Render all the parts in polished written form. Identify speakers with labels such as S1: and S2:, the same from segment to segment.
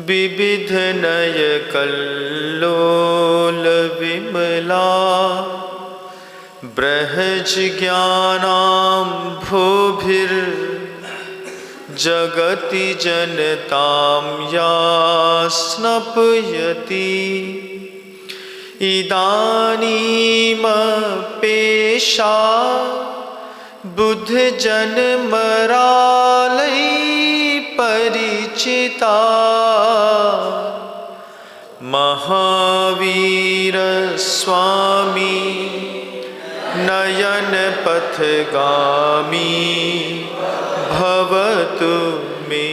S1: विविध नय कल्लोल विमला बृहज ज्ञानां भूभिर् जगति जनतां या स्नपयति इदानीमपेशा बुद्ध जन्मरालय परिचिता महावीर स्वामी नयन पथगामी भवतु मे।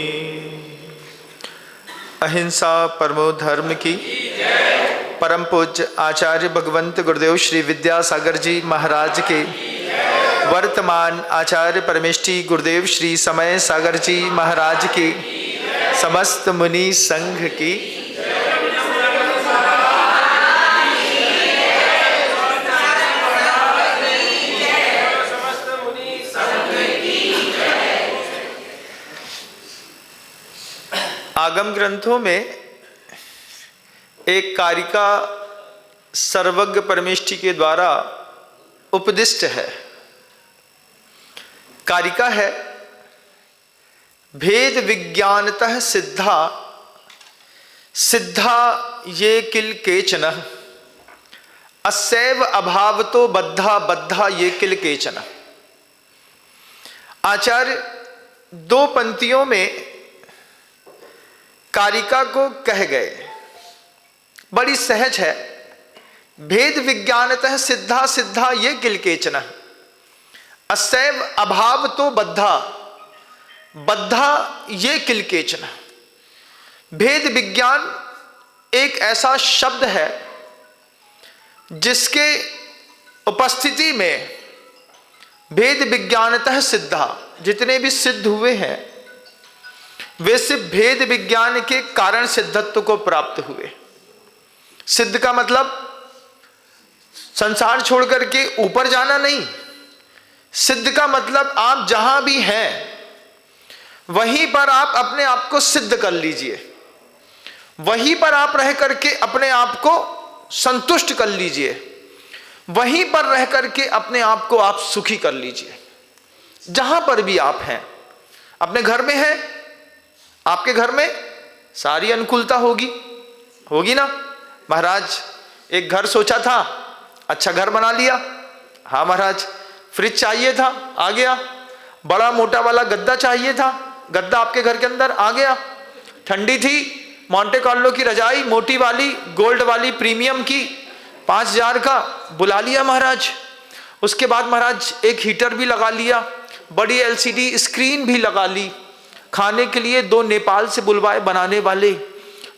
S1: अहिंसा परमो धर्म की परम पूज्य आचार्य भगवंत गुरुदेव श्री विद्यासागर जी महाराज के वर्तमान आचार्य परमेष्ठी गुरुदेव श्री समय सागर जी महाराज की समस्त मुनि संघ की आगम ग्रंथों में एक कारिका सर्वज्ञ परमेष्ठी के द्वारा उपदिष्ट है। कारिका है, भेद विज्ञानतः सिद्धा सिद्धा ये किल केचन अस्यैव अभावतो बद्धा बद्धा ये किल केचन। आचार्य दो पंक्तियों में कारिका को कह गए, बड़ी सहज है। भेद विज्ञानतः सिद्धा सिद्धा ये किल केचन अस्यैव अभाव तो बद्धा बद्धा ये किल केचन। भेद विज्ञान एक ऐसा शब्द है जिसके उपस्थिति में भेद विज्ञानतः सिद्धा, जितने भी सिद्ध हुए हैं वे सिर्फ भेद विज्ञान के कारण सिद्धत्व को प्राप्त हुए। सिद्ध का मतलब संसार छोड़ करके ऊपर जाना नहीं। सिद्ध का मतलब आप जहां भी हैं वहीं पर आप अपने आप को सिद्ध कर लीजिए, वहीं पर आप रह करके अपने आप को संतुष्ट कर लीजिए, वहीं पर रह करके अपने आप को आप सुखी कर लीजिए। जहां पर भी आप हैं, अपने घर में हैं, आपके घर में सारी अनुकूलता होगी ना। महाराज एक घर सोचा था, अच्छा घर बना लिया। हाँ महाराज, फ्रिज चाहिए था, आ गया। बड़ा मोटा वाला गद्दा चाहिए था, गद्दा आपके घर के अंदर आ गया। ठंडी थी, मोंटे कार्लो की रजाई मोटी वाली गोल्ड वाली प्रीमियम की 5000 का बुला लिया महाराज। उसके बाद महाराज एक हीटर भी लगा लिया, बड़ी एलसीडी स्क्रीन भी लगा ली। खाने के लिए 2 नेपाल से बुलवाए बनाने वाले,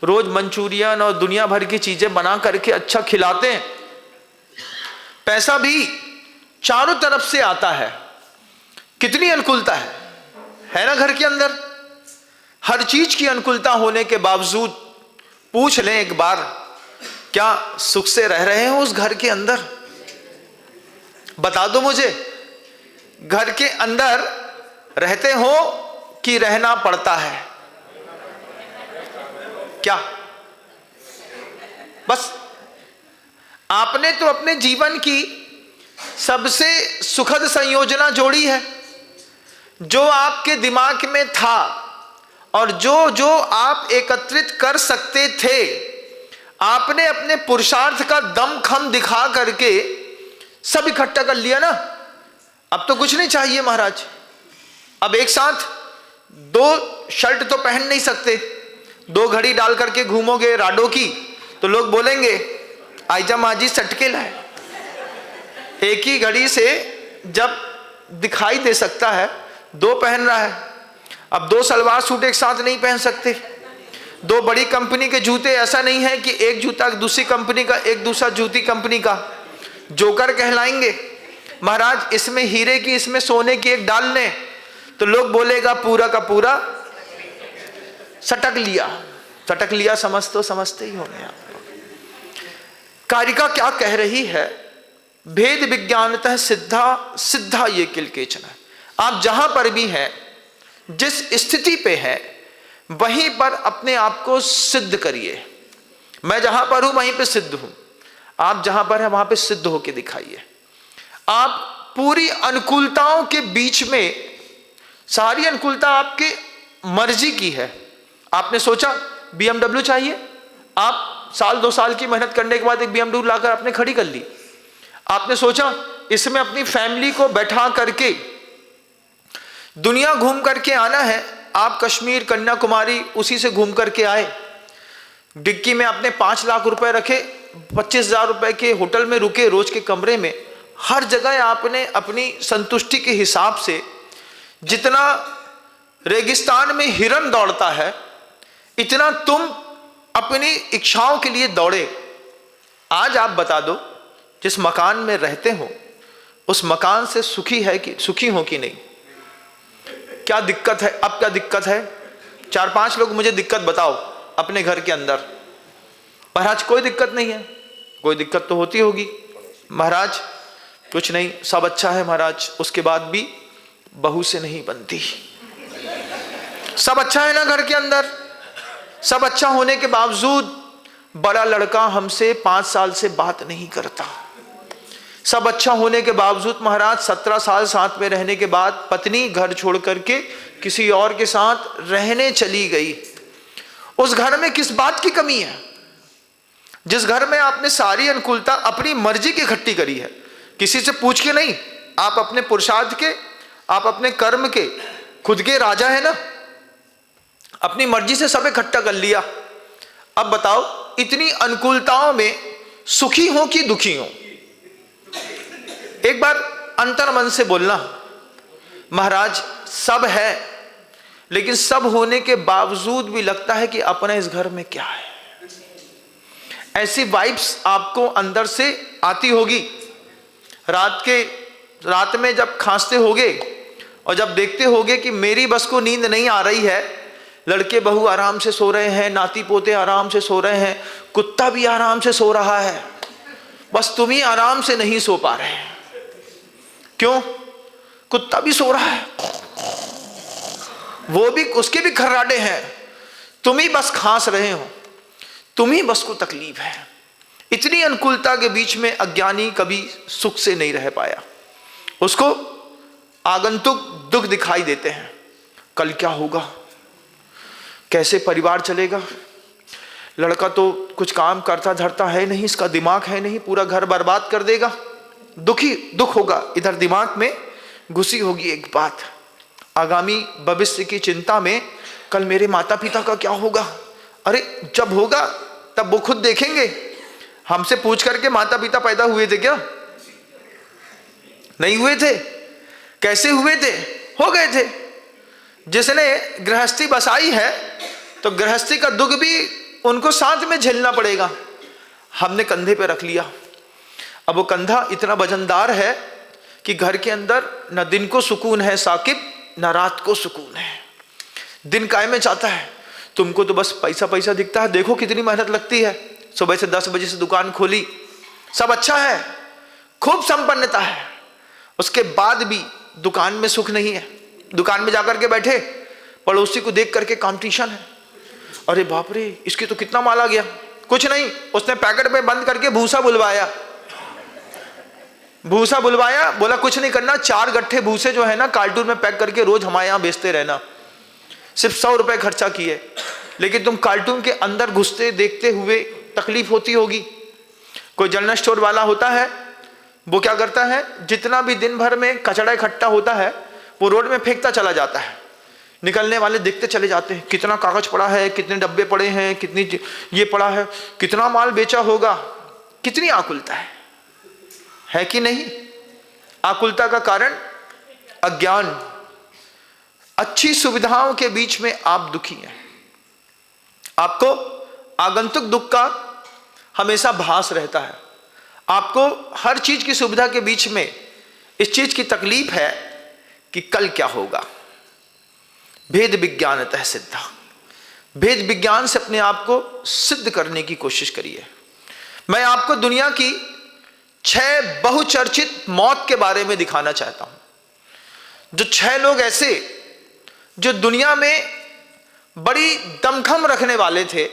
S1: रोज मंचूरियन और दुनिया भर की चीजें बना करके अच्छा खिलाते हैं। पैसा भी चारों तरफ से आता है। कितनी अनुकूलता है ना घर के अंदर। हर चीज की अनुकूलता होने के बावजूद पूछ लें एक बार, क्या सुख से रह रहे हो उस घर के अंदर? बता दो मुझे, घर के अंदर रहते हो कि रहना पड़ता है? क्या बस आपने तो अपने जीवन की सबसे सुखद संयोजना जोड़ी है। जो आपके दिमाग में था और जो जो आप एकत्रित कर सकते थे, आपने अपने पुरुषार्थ का दमखम दिखा करके सब इकट्ठा कर लिया ना। अब तो कुछ नहीं चाहिए महाराज। अब एक साथ 2 शर्ट तो पहन नहीं सकते। 2 घड़ी डाल करके घूमोगे राडो की तो लोग बोलेंगे आइजा माजी सटके लाए। एक ही घड़ी से जब दिखाई दे सकता है, 2 पहन रहा है। अब 2 सलवार सूट एक साथ नहीं पहन सकते। 2 बड़ी कंपनी के जूते, ऐसा नहीं है कि एक जूता दूसरी कंपनी का, एक दूसरा जूती कंपनी का। जोकर कहलाएंगे महाराज। इसमें हीरे की, इसमें सोने की एक डाल लें तो लोग बोलेगा पूरा का पूरा सटक लिया। समझते ही होंगे आप। कारिका क्या कह रही है? भेद विज्ञानतः सिद्धा सिद्धा ये किल केचन। आप जहां पर भी हैं, जिस स्थिति पे हैं, वहीं पर अपने आप को सिद्ध करिए। मैं जहां पर हूं वहीं पे सिद्ध हूं, आप जहां पर हैं वहां पे सिद्ध होके दिखाइए। आप पूरी अनुकूलताओं के बीच में, सारी अनुकूलता आपके मर्जी की है। आपने सोचा BMW चाहिए, आप साल 2 साल की मेहनत करने के बाद एक BMW लाकर आपने खड़ी कर ली। आपने सोचा इसमें अपनी फैमिली को बैठा करके दुनिया घूम करके आना है, आप कश्मीर कन्याकुमारी उसी से घूम करके आए। डिक्की में आपने 5 लाख रुपए रखे, 25,000 रुपए के होटल में रुके, रोज के कमरे में। हर जगह आपने अपनी संतुष्टि के हिसाब से, जितना रेगिस्तान में हिरन दौड़ता है इतना तुम अपनी इच्छाओं के लिए दौड़े। आज आप बता दो, जिस मकान में रहते हो उस मकान से सुखी हो कि नहीं? क्या दिक्कत है? अब क्या दिक्कत है? 4-5 लोग मुझे दिक्कत बताओ अपने घर के अंदर। महाराज कोई दिक्कत नहीं है। कोई दिक्कत तो होती होगी महाराज। कुछ नहीं, सब अच्छा है महाराज, उसके बाद भी बहू से नहीं बनती। सब अच्छा है ना घर के अंदर? सब अच्छा होने के बावजूद बड़ा लड़का हमसे 5 साल से बात नहीं करता। सब अच्छा होने के बावजूद महाराज 17 साल साथ में रहने के बाद पत्नी घर छोड़ करके किसी और के साथ रहने चली गई। उस घर में किस बात की कमी है? जिस घर में आपने सारी अनुकूलता अपनी मर्जी की इकट्ठी करी है, किसी से पूछ के नहीं, आप अपने पुरुषार्थ के, आप अपने कर्म के खुद के राजा है ना, अपनी मर्जी से सब इकट्ठा कर लिया। अब बताओ इतनी अनुकूलताओं में सुखी हो कि दुखी हो? एक बार अंतर मन से बोलना, महाराज सब है, लेकिन सब होने के बावजूद भी लगता है कि अपने इस घर में क्या है। ऐसी वाइब्स आपको अंदर से आती होगी। रात में जब खांसते होगे और जब देखते होगे कि मेरी बस को नींद नहीं आ रही है, लड़के बहू आराम से सो रहे हैं, नाती पोते आराम से सो रहे हैं, कुत्ता भी आराम से सो रहा है, बस तुम ही आराम से नहीं सो पा रहे हैं। क्यों? कुत्ता भी सो रहा है, वो भी, उसके भी खर्राटे हैं, तुम ही बस खांस रहे हो, तुम ही बस को तकलीफ है। इतनी अनुकूलता के बीच में अज्ञानी कभी सुख से नहीं रह पाया। उसको आगंतुक दुख दिखाई देते हैं। कल क्या होगा, कैसे परिवार चलेगा, लड़का तो कुछ काम करता धरता है नहीं, इसका दिमाग है नहीं, पूरा घर बर्बाद कर देगा। दुख होगा। इधर दिमाग में घुसी होगी एक बात, आगामी भविष्य की चिंता में, कल मेरे माता पिता का क्या होगा। अरे जब होगा तब वो खुद देखेंगे। हमसे पूछ करके माता पिता पैदा हुए थे क्या? नहीं हुए थे। कैसे हुए थे? हो गए थे। जिसने गृहस्थी बसाई है तो गृहस्थी का दुख भी उनको साथ में झेलना पड़ेगा। हमने कंधे पे रख लिया। अब वो कंधा इतना वजनदार है कि घर के अंदर न दिन को सुकून है साकिब, न रात को सुकून है। दिन काय में चाहता है, तुमको तो बस पैसा पैसा दिखता है। देखो कितनी मेहनत लगती है, सुबह से 10 बजे से दुकान खोली, सब अच्छा है, खूब संपन्नता है, उसके बाद भी दुकान में सुख नहीं है। दुकान में जाकर के बैठे, पड़ोसी को देख करके कंपटीशन है, अरे बाप रे इसकी तो कितना माल आ गया। कुछ नहीं, उसने पैकेट में बंद करके भूसा बुलवाया, बोला कुछ नहीं करना, 4 गट्ठे भूसे जो है ना कार्टून में पैक करके रोज हमारे यहाँ बेचते रहना। सिर्फ 100 रुपए खर्चा किए, लेकिन तुम कार्टून के अंदर घुसते देखते हुए तकलीफ होती होगी। कोई जनरल स्टोर वाला होता है, वो क्या करता है, जितना भी दिन भर में कचड़ा इकट्ठा होता है वो रोड में फेंकता चला जाता है। निकलने वाले देखते चले जाते हैं, कितना कागज पड़ा है, कितने डब्बे पड़े हैं, कितनी ये पड़ा है, कितना माल बेचा होगा। कितनी आकुलता है कि नहीं? आकुलता का कारण अज्ञान। अच्छी सुविधाओं के बीच में आप दुखी हैं। आपको आगंतुक दुख का हमेशा भास रहता है। आपको हर चीज की सुविधा के बीच में इस चीज की तकलीफ है कि कल क्या होगा। भेद विज्ञानतः सिद्धा, भेद विज्ञान से अपने आप को सिद्ध करने की कोशिश करिए। मैं आपको दुनिया की 6 बहुचर्चित मौत के बारे में दिखाना चाहता हूं। जो 6 लोग ऐसे जो दुनिया में बड़ी दमखम रखने वाले थे,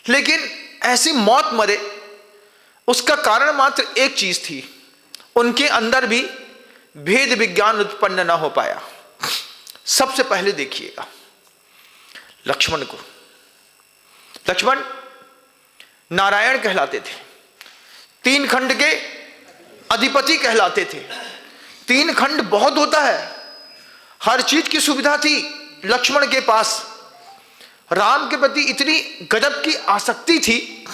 S1: लेकिन ऐसी मौत मरे उसका कारण मात्र एक चीज थी, उनके अंदर भी भेद विज्ञान उत्पन्न ना हो पाया। सबसे पहले देखिएगा लक्ष्मण को। लक्ष्मण नारायण कहलाते थे, 3 खंड के अधिपति कहलाते थे। 3 खंड बहुत होता है, हर चीज की सुविधा थी लक्ष्मण के पास। राम के प्रति इतनी गजब की आसक्ति थी,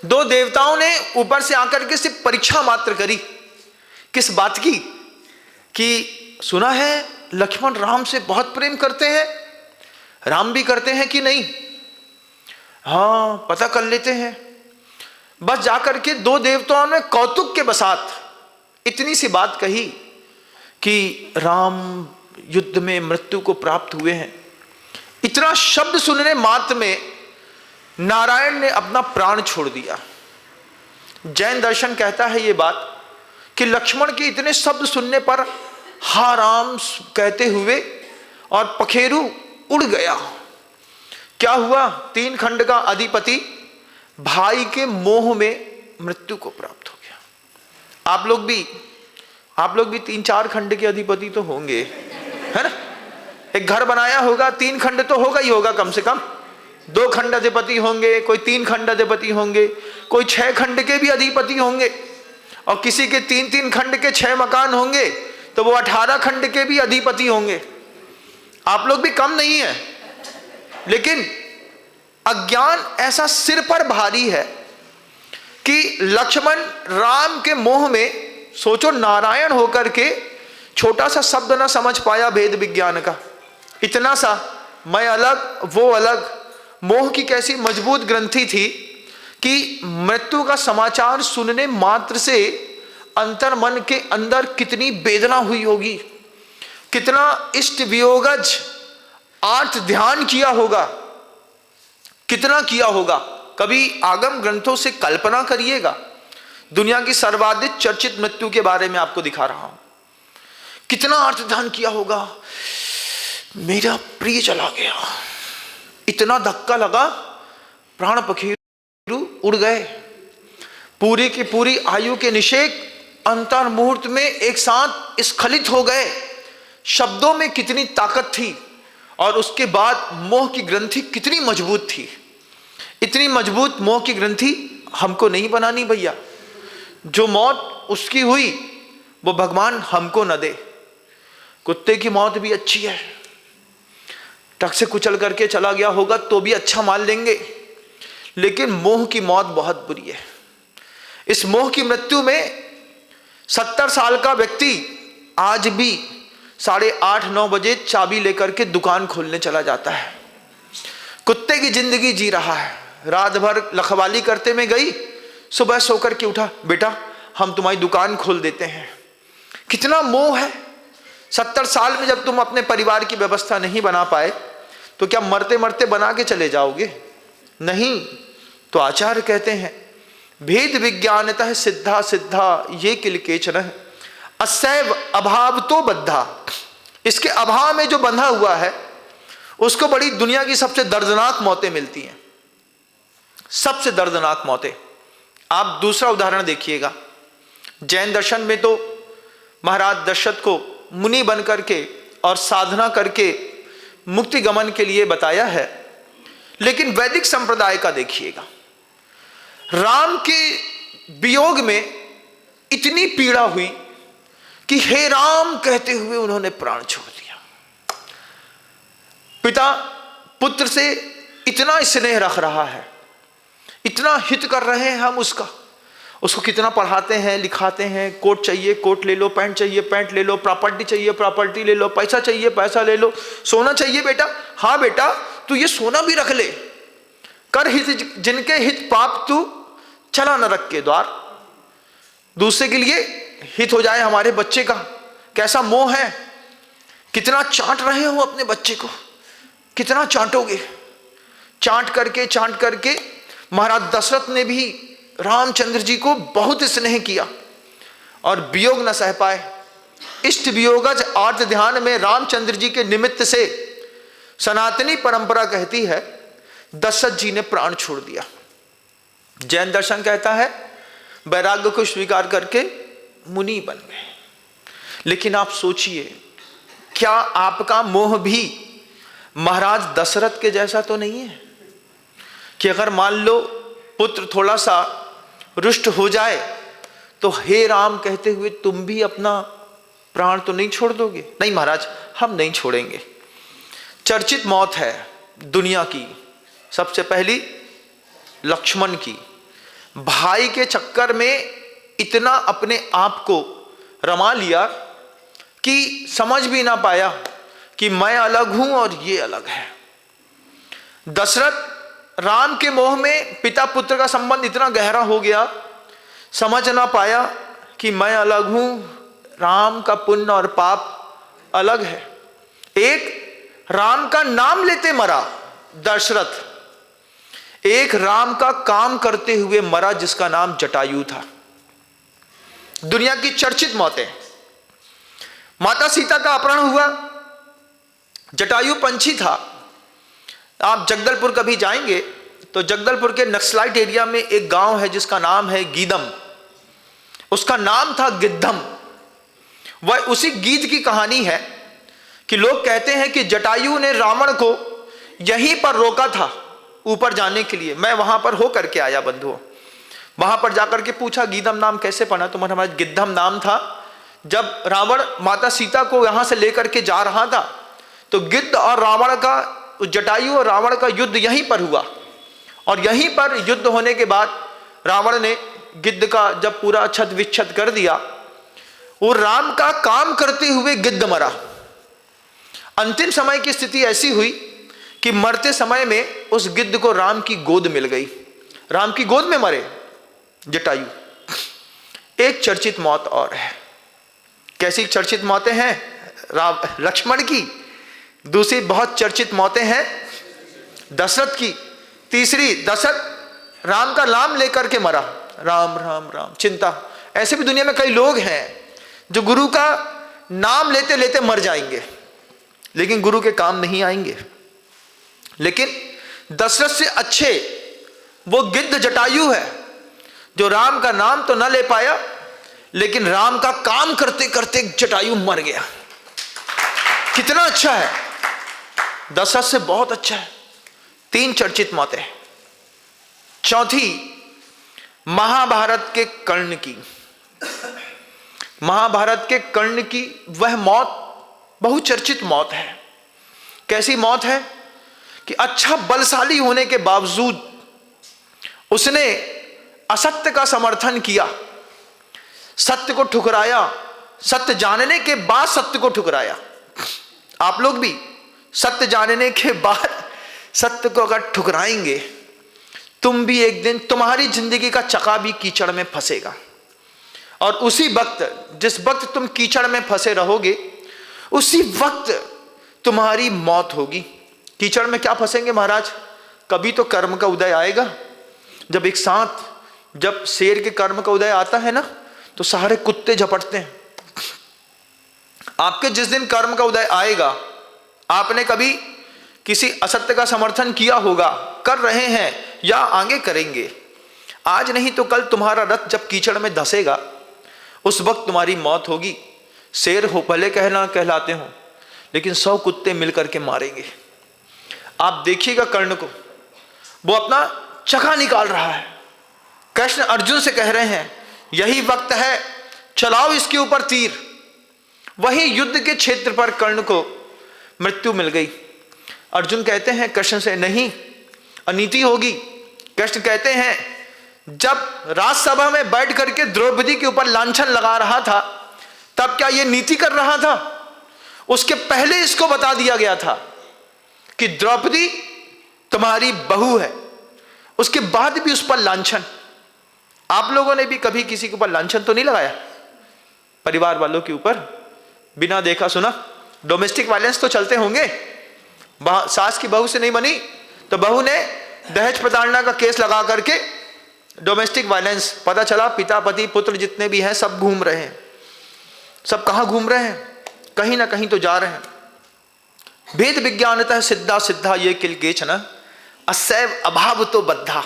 S1: 2 देवताओं ने ऊपर से आकर के सिर्फ परीक्षा मात्र करी। किस बात की? कि सुना है लक्ष्मण राम से बहुत प्रेम करते हैं, राम भी करते हैं कि नहीं? हाँ, पता कर लेते हैं। बस जाकर के 2 देवताओं ने कौतुक के बसात इतनी सी बात कही कि राम युद्ध में मृत्यु को प्राप्त हुए हैं। इतना शब्द सुनने मात्र में नारायण ने अपना प्राण छोड़ दिया। जैन दर्शन कहता है ये बात कि लक्ष्मण के इतने शब्द सुनने पर हा राम कहते हुए और पखेरु उड़ गया। क्या हुआ? 3 खंड का अधिपति भाई के मोह में मृत्यु को प्राप्त हो गया। आप लोग भी 3-4 खंड के अधिपति तो होंगे, है ना? एक घर बनाया होगा, 3 खंड तो होगा ही होगा, कम से कम 2 खंड अधिपति होंगे, कोई 3 खंड अधिपति होंगे, कोई 6 खंड के भी अधिपति होंगे, और किसी के 3-3 खंड के 6 मकान होंगे तो वो 18 खंड के भी अधिपति होंगे। आप लोग भी कम नहीं है। लेकिन अज्ञान ऐसा सिर पर भारी है कि लक्ष्मण राम के मोह में, सोचो नारायण होकर के छोटा सा शब्द ना समझ पाया भेद विज्ञान का। इतना सा मैं अलग वो अलग, मोह की कैसी मजबूत ग्रंथि थी कि मृत्यु का समाचार सुनने मात्र से अंतर मन के अंदर कितनी वेदना हुई होगी, कितना इष्ट वियोगज 8 ध्यान किया होगा, कितना किया होगा। कभी आगम ग्रंथों से कल्पना करिएगा, दुनिया की सर्वाधिक चर्चित मृत्यु के बारे में आपको दिखा रहा हूं, कितना अर्थ ध्यान किया होगा। मेरा प्रिय चला गया, इतना धक्का लगा, प्राण पखेरु उड़ गए। पूरी की पूरी आयु के निषेक अंतर मुहूर्त में एक साथ स्खलित हो गए। शब्दों में कितनी ताकत थी, और उसके बाद मोह की ग्रंथि कितनी मजबूत थी। इतनी मजबूत मोह की ग्रंथि हमको नहीं बनानी भैया। जो मौत उसकी हुई वो भगवान हमको न दे। कुत्ते की मौत भी अच्छी है, टक से कुचल करके चला गया होगा तो भी अच्छा मान लेंगे, लेकिन मोह की मौत बहुत बुरी है। इस मोह की मृत्यु में 70 साल का व्यक्ति आज भी 8:30-9 बजे चाबी लेकर के दुकान खोलने चला जाता है। कुत्ते की जिंदगी जी रहा है, रात भर लखवाली करते में गई, सुबह सोकर के उठा, बेटा हम तुम्हारी दुकान खोल देते हैं। कितना मोह है। 70 साल में जब तुम अपने परिवार की व्यवस्था नहीं बना पाए तो क्या मरते मरते बना के चले जाओगे? नहीं। तो आचार्य कहते हैं भेद विज्ञानतः सिद्धा सिद्धा ये किल केचन असैव अभाव तो बद्धा। इसके अभाव में जो बंधा हुआ है उसको बड़ी दुनिया की सबसे दर्दनाक मौतें मिलती हैं, सबसे दर्दनाक मौतें। आप दूसरा उदाहरण देखिएगा। जैन दर्शन में तो महाराज दशरथ को मुनि बन करके और साधना करके मुक्ति गमन के लिए बताया है, लेकिन वैदिक संप्रदाय का देखिएगा। राम के वियोग में इतनी पीड़ा हुई कि हे राम कहते हुए उन्होंने प्राण छोड़ दिया। पिता पुत्र से इतना स्नेह रख रहा है, इतना हित कर रहे हैं हम उसको कितना पढ़ाते हैं लिखाते हैं। कोट चाहिए कोट ले लो, पैंट चाहिए पैंट ले लो, प्रॉपर्टी चाहिए प्रॉपर्टी ले लो, पैसा चाहिए पैसा ले लो, सोना चाहिए बेटा, हाँ बेटा तू ये सोना भी रख ले, कर हित जिनके हित पाप तू चला नरक के द्वार। दूसरे के लिए हित हो जाए हमारे बच्चे का। कैसा मोह है। कितना चाट रहे हो अपने बच्चे को, कितना चाटोगे। चाट करके महाराज दशरथ ने भी रामचंद्र जी को बहुत स्नेह किया और वियोग न सह पाए। इष्ट वियोगज आर्त ध्यान में रामचंद्र जी के निमित्त से सनातनी परंपरा कहती है दशरथ जी ने प्राण छोड़ दिया। जैन दर्शन कहता है वैराग्य को स्वीकार करके मुनि बन गए। लेकिन आप सोचिए, क्या आपका मोह भी महाराज दशरथ के जैसा तो नहीं है कि अगर मान लो पुत्र थोड़ा सा रुष्ट हो जाए तो हे राम कहते हुए तुम भी अपना प्राण तो नहीं छोड़ दोगे? नहीं महाराज, हम नहीं छोड़ेंगे। चर्चित मौत है दुनिया की, सबसे पहली लक्ष्मण की। भाई के चक्कर में इतना अपने आप को रमा लिया कि समझ भी ना पाया कि मैं अलग हूं और ये अलग है। दशरथ राम के मोह में पिता पुत्र का संबंध इतना गहरा हो गया, समझ ना पाया कि मैं अलग हूं, राम का पुण्य और पाप अलग है। एक राम का नाम लेते मरा दशरथ, एक राम का काम करते हुए मरा जिसका नाम जटायु था। दुनिया की चर्चित मौतें। माता सीता का अपहरण हुआ, जटायु पंछी था। आप जगदलपुर कभी जाएंगे तो जगदलपुर के नक्सलाइट एरिया में एक गांव है जिसका नाम है गीदम, उसका नाम था गिद्धम। वह उसी गीत की कहानी है कि लोग कहते हैं कि जटायु ने रावण को यहीं पर रोका था ऊपर जाने के लिए। मैं वहां पर हो करके आया बंधुओं, वहां पर जाकर के पूछा गीदम नाम कैसे पड़ा, तो हमारा गिद्धम नाम था। जब रावण माता सीता को यहां से लेकर के जा रहा था तो गिद्ध और रावण का, जटायु और रावण का युद्ध यहीं पर हुआ। और यहीं पर युद्ध होने के बाद रावण ने गिद्ध का जब पूरा छत विच्छत कर दिया, वो राम का काम करते हुए गिद्ध मरा। अंतिम समय की स्थिति ऐसी हुई कि मरते समय में उस गिद्ध को राम की गोद मिल गई, राम की गोद में मरे जटायु। एक चर्चित मौत और है। कैसी चर्चित मौतें हैं? लक्ष्मण की। दूसरी बहुत चर्चित मौतें हैं दशरथ की। तीसरी, दशरथ राम का नाम लेकर के मरा, राम राम राम, चिंता। ऐसे भी दुनिया में कई लोग हैं जो गुरु का नाम लेते लेते मर जाएंगे लेकिन गुरु के काम नहीं आएंगे। लेकिन दशरथ से अच्छे वो गिद्ध जटायु है जो राम का नाम तो न ले पाया लेकिन राम का काम करते करते जटायु मर गया। कितना अच्छा है, दशरथ से बहुत अच्छा है। तीन चर्चित मौतें। चौथी, महाभारत के कर्ण की। महाभारत के कर्ण की वह मौत बहुचर्चित मौत है। कैसी मौत है कि अच्छा बलशाली होने के बावजूद उसने असत्य का समर्थन किया, सत्य को ठुकराया, सत्य जानने के बाद सत्य को ठुकराया। आप लोग भी सत्य जानने के बाद सत्य को अगर ठुकराएंगे, तुम भी एक दिन तुम्हारी जिंदगी का चका भी कीचड़ में फंसेगा। और उसी वक्त, जिस वक्त तुम कीचड़ में फंसे रहोगे, उसी वक्त तुम्हारी मौत होगी। कीचड़ में क्या फंसेंगे महाराज? कभी तो कर्म का उदय आएगा। जब एक साथ, जब शेर के कर्म का उदय आता है ना, तो सारे कुत्ते झपटते हैं। आपके जिस दिन कर्म का उदय आएगा, आपने कभी किसी असत्य का समर्थन किया होगा, कर रहे हैं या आगे करेंगे। आज नहीं तो कल तुम्हारा रथ जब कीचड़ में धसेगा, उस वक्त तुम्हारी मौत होगी। शेर हो भले कहलाते हो, लेकिन 100 कुत्ते मिलकर के मारेंगे। आप देखिएगा कर्ण को, वो अपना चका निकाल रहा है। कृष्ण अर्जुन से कह रहे हैं यही वक्त है, चलाओ इसके ऊपर तीर। वही युद्ध के क्षेत्र पर कर्ण को मृत्यु मिल गई। अर्जुन कहते हैं कृष्ण से, नहीं, अनीति होगी। कृष्ण कहते हैं जब राजसभा में बैठ करके द्रौपदी के ऊपर लांछन लगा रहा था, तब क्या ये नीति कर रहा था? उसके पहले इसको बता दिया गया था कि द्रौपदी तुम्हारी बहू है। उसके बाद भी उस पर लांछन। आप लोगों ने भी कभी किसी के ऊपर लांछन तो नहीं लगाया? परिवार वालों के ऊपर बिना देखा सुना? डोमेस्टिक वायलेंस तो चलते होंगे। सास की बहू से नहीं बनी तो बहू ने दहेज प्रताड़ना का केस लगा करके डोमेस्टिक वायलेंस। पता चला पिता पति पुत्र जितने भी हैं सब घूम रहे हैं। सब कहां घूम रहे हैं? कहीं ना कहीं तो जा रहे हैं। भेद विज्ञानतः सिद्धा सिद्धा ये किल केचन असैव अभाव तो बद्धा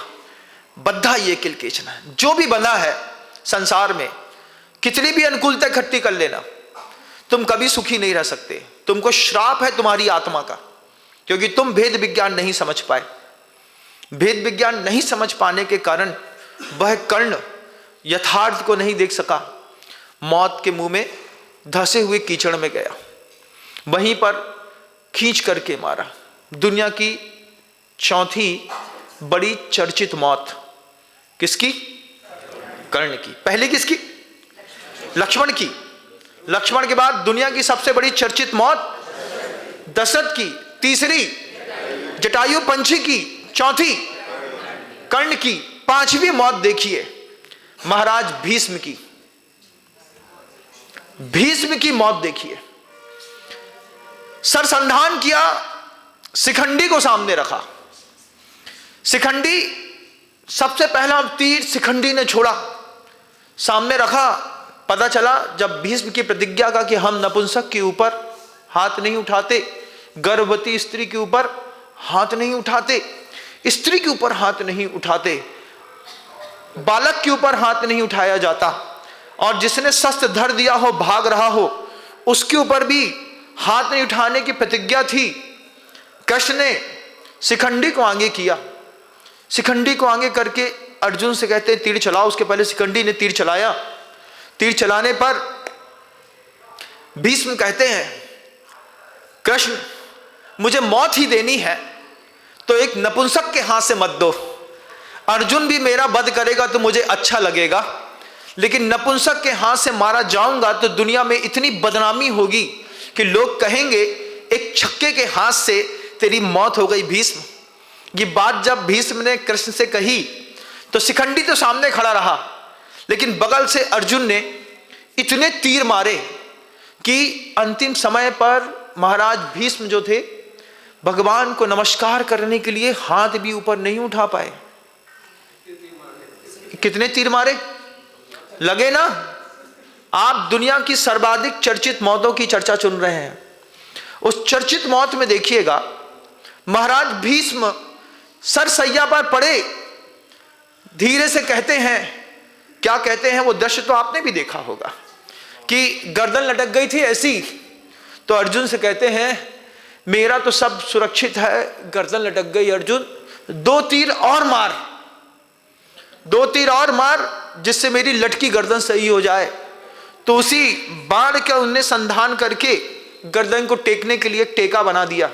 S1: बद्धा ये किल केचन। जो भी बंधा है संसार में, कितनी भी अनुकूलता इकट्ठी कर लेना, तुम कभी सुखी नहीं रह सकते। तुमको श्राप है तुम्हारी आत्मा का, क्योंकि तुम भेद विज्ञान नहीं समझ पाए। भेद विज्ञान नहीं समझ पाने के कारण वह कर्ण यथार्थ को नहीं देख सका, मौत के मुंह में धंसे हुए कीचड़ में गया, वहीं पर खींच करके मारा। दुनिया की चौथी बड़ी चर्चित मौत किसकी? कर्ण की। पहले किसकी? लक्ष्मण की। लक्ष्मण के बाद दुनिया की सबसे बड़ी चर्चित मौत दशरथ की, तीसरी जटायु पंछी की, चौथी कर्ण की, पांचवी मौत देखिए महाराज भीष्म की। भीष्म की मौत देखिए। सरसंधान किया, शिखंडी को सामने रखा। शिखंडी सबसे पहला तीर शिखंडी ने छोड़ा, सामने रखा। पता चला जब भीष्म की प्रतिज्ञा का कि हम नपुंसक के ऊपर हाथ नहीं उठाते, गर्भवती स्त्री के ऊपर हाथ नहीं उठाते, स्त्री के ऊपर हाथ नहीं उठाते, बालक के ऊपर हाथ नहीं उठाया जाता, और जिसने शस्त्र धर दिया हो, भाग रहा हो, उसके ऊपर भी हाथ नहीं उठाने की प्रतिज्ञा थी। कृष्ण ने शिखंडी को आगे किया। शिखंडी को आगे करके अर्जुन से कहते हैं तीर चलाओ। उसके पहले शिखंडी ने तीर चलाया। तीर चलाने पर भीष्म कहते हैं कृष्ण मुझे मौत ही देनी है तो एक नपुंसक के हाथ से मत दो। अर्जुन भी मेरा वध करेगा तो मुझे अच्छा लगेगा, लेकिन नपुंसक के हाथ से मारा जाऊंगा तो दुनिया में इतनी बदनामी होगी कि लोग कहेंगे एक छक्के के हाथ से तेरी मौत हो गई भीष्म। ये बात जब भीष्म ने कृष्ण से कही तो शिखंडी तो सामने खड़ा रहा, लेकिन बगल से अर्जुन ने इतने तीर मारे कि अंतिम समय पर महाराज भीष्म जो थे भगवान को नमस्कार करने के लिए हाथ भी ऊपर नहीं उठा पाए। कितने तीर मारे लगे ना। आप दुनिया की सर्वाधिक चर्चित मौतों की चर्चा चुन रहे हैं। उस चर्चित मौत में देखिएगा महाराज भीष्म सरसैया पर पड़े, धीरे से कहते हैं, क्या कहते हैं वो दृश्य तो आपने भी देखा होगा कि गर्दन लटक गई थी ऐसी, तो अर्जुन से कहते हैं मेरा तो सब सुरक्षित है, गर्दन लटक गई। अर्जुन दो तीर और मार, दो तीर और मार जिससे मेरी लटकी गर्दन सही हो जाए। तो उसी बाण का उन्हें संधान करके गर्दन को टेकने के लिए टेका बना दिया।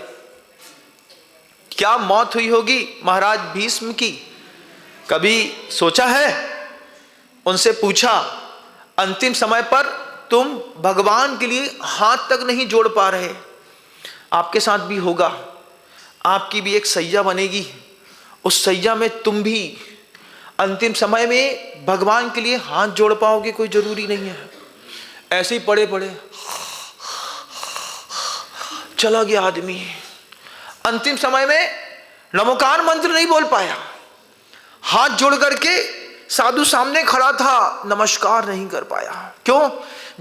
S1: क्या मौत हुई होगी महाराज भीष्म की, कभी सोचा है? उनसे पूछा अंतिम समय पर तुम भगवान के लिए हाथ तक नहीं जोड़ पा रहे, आपके साथ भी होगा, आपकी भी एक सैया बनेगी, उस सैया में तुम भी अंतिम समय में भगवान के लिए हाथ जोड़ पाओगे, कोई जरूरी नहीं है। ऐसे ही पड़े पड़े चला गया आदमी। अंतिम समय में नमोकार मंत्र नहीं बोल पाया, हाथ जोड़ करके साधु सामने खड़ा था, नमस्कार नहीं कर पाया। क्यों?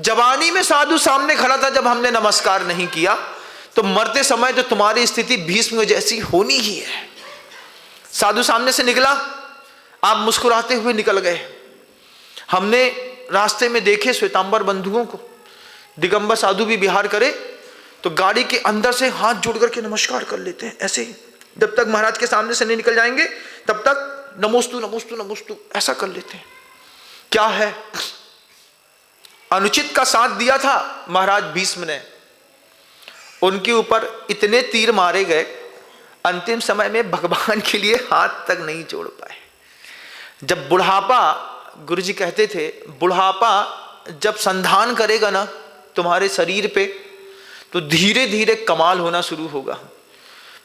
S1: जवानी में साधु सामने खड़ा था, जब हमने नमस्कार नहीं किया तो मरते समय तो तुम्हारी स्थिति भीष्म जैसी होनी ही है। साधु सामने से निकला, आप मुस्कुराते हुए निकल गए। हमने रास्ते में देखे श्वेतांबर बंधुओं को, दिगंबर साधु भी विहार करे तो गाड़ी के अंदर से हाथ जोड़ करके नमस्कार कर लेते हैं ऐसे ही, जब तक महाराज के सामने से नहीं निकल जाएंगे तब तक नमोस्तु नमोस्तु नमोस्तु ऐसा कर लेते हैं। क्या है? अनुचित का साथ दिया था महाराज भीष्म ने, उनके ऊपर इतने तीर मारे गए, अंतिम समय में भगवान के लिए हाथ तक नहीं जोड़ पाए। जब बुढ़ापा, गुरुजी कहते थे बुढ़ापा जब संधान करेगा ना तुम्हारे शरीर पे तो धीरे धीरे कमाल होना शुरू होगा।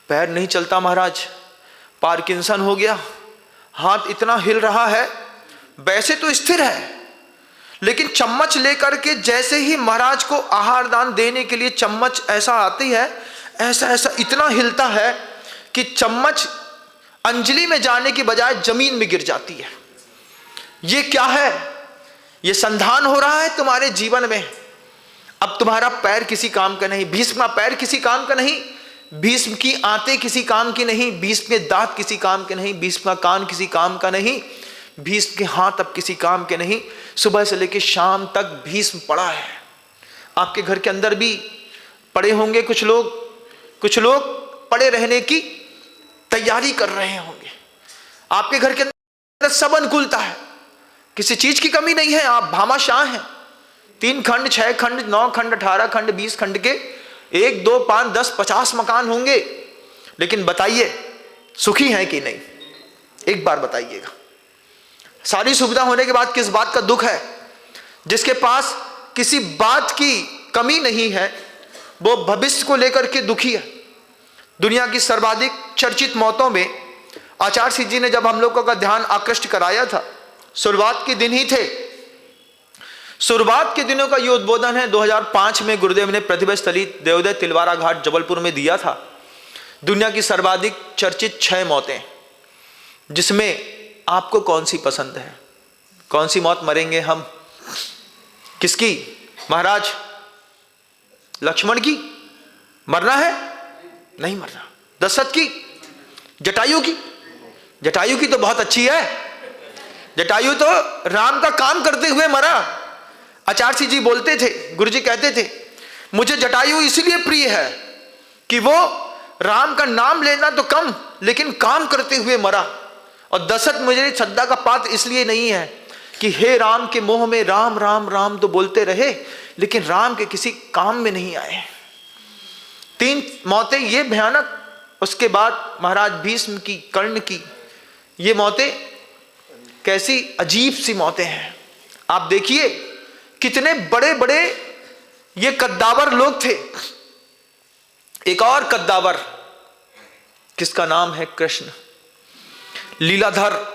S1: पैर नहीं चलता महाराज, पार्किंसन हो गया, हाथ इतना हिल रहा है, वैसे तो स्थिर है लेकिन चम्मच लेकर के जैसे ही महाराज को आहार दान देने के लिए चम्मच ऐसा आती है, ऐसा ऐसा इतना हिलता है कि चम्मच अंजलि में जाने की बजाय जमीन में गिर जाती है। ये क्या है? ये संधान हो रहा है तुम्हारे जीवन में। अब तुम्हारा पैर किसी काम का नहीं, भीष्म का पैर किसी काम का नहीं, भीष्म की आंतें किसी काम की नहीं, भीष्म के दांत किसी काम के नहीं, भीष्म का कान किसी काम का नहीं, भीष्म के हाथ अब किसी काम के नहीं। सुबह से लेकर शाम तक भीष्म पड़ा है। आपके घर के अंदर भी पड़े होंगे कुछ लोग पड़े रहने की तैयारी कर रहे होंगे। आपके घर के अंदर सब अनुकूलता है, किसी चीज की कमी नहीं है, आप भामाशाह हैं। 3 खंड, 6 खंड, 9 खंड, 18 खंड, 20 खंड के 1, 2, 5, 10, 50 मकान होंगे। लेकिन बताइए सुखी हैं कि नहीं? एक बार बताइएगा। सारी सुविधा होने के बाद किस बात का दुख है? जिसके पास किसी बात की कमी नहीं है वो भविष्य को लेकर के दुखी है। दुनिया की सर्वाधिक चर्चित मौतों में आचार्य सिंह जी ने जब हम लोगों का ध्यान आकृष्ट कराया था, शुरुआत के दिन ही थे। शुरुआत के दिनों का ये उद्बोधन है 2005 में गुरुदेव ने प्रतिभा स्थली देवोदय तिलवारा घाट जबलपुर में दिया था। दुनिया की सर्वाधिक चर्चित 6 मौतें, जिसमें आपको कौन सी पसंद है? कौन सी मौत मरेंगे हम? किसकी? महाराज लक्ष्मण की मरना है? नहीं मरना। दशरथ की? जटायु की? जटायु की तो बहुत अच्छी है। जटायु तो राम का काम करते हुए मरा। आचार्य सिंह जी बोलते थे, गुरु जी कहते थे, मुझे जटायु इसलिए प्रिय है कि वो राम का नाम लेना तो कम लेकिन काम करते हुए मरा। और दशरथ मुझे श्रद्धा का पात्र इसलिए नहीं है कि हे राम के मोह में राम राम राम तो बोलते रहे लेकिन राम के किसी काम में नहीं आए। 3 मौतें ये भयानक। उसके बाद महाराज भीष्म की, कर्ण की, ये मौतें कैसी अजीब सी मौतें हैं। आप देखिए कितने बड़े बड़े ये कद्दावर लोग थे। एक और कद्दावर, किसका नाम है कृष्ण, लीलाधर।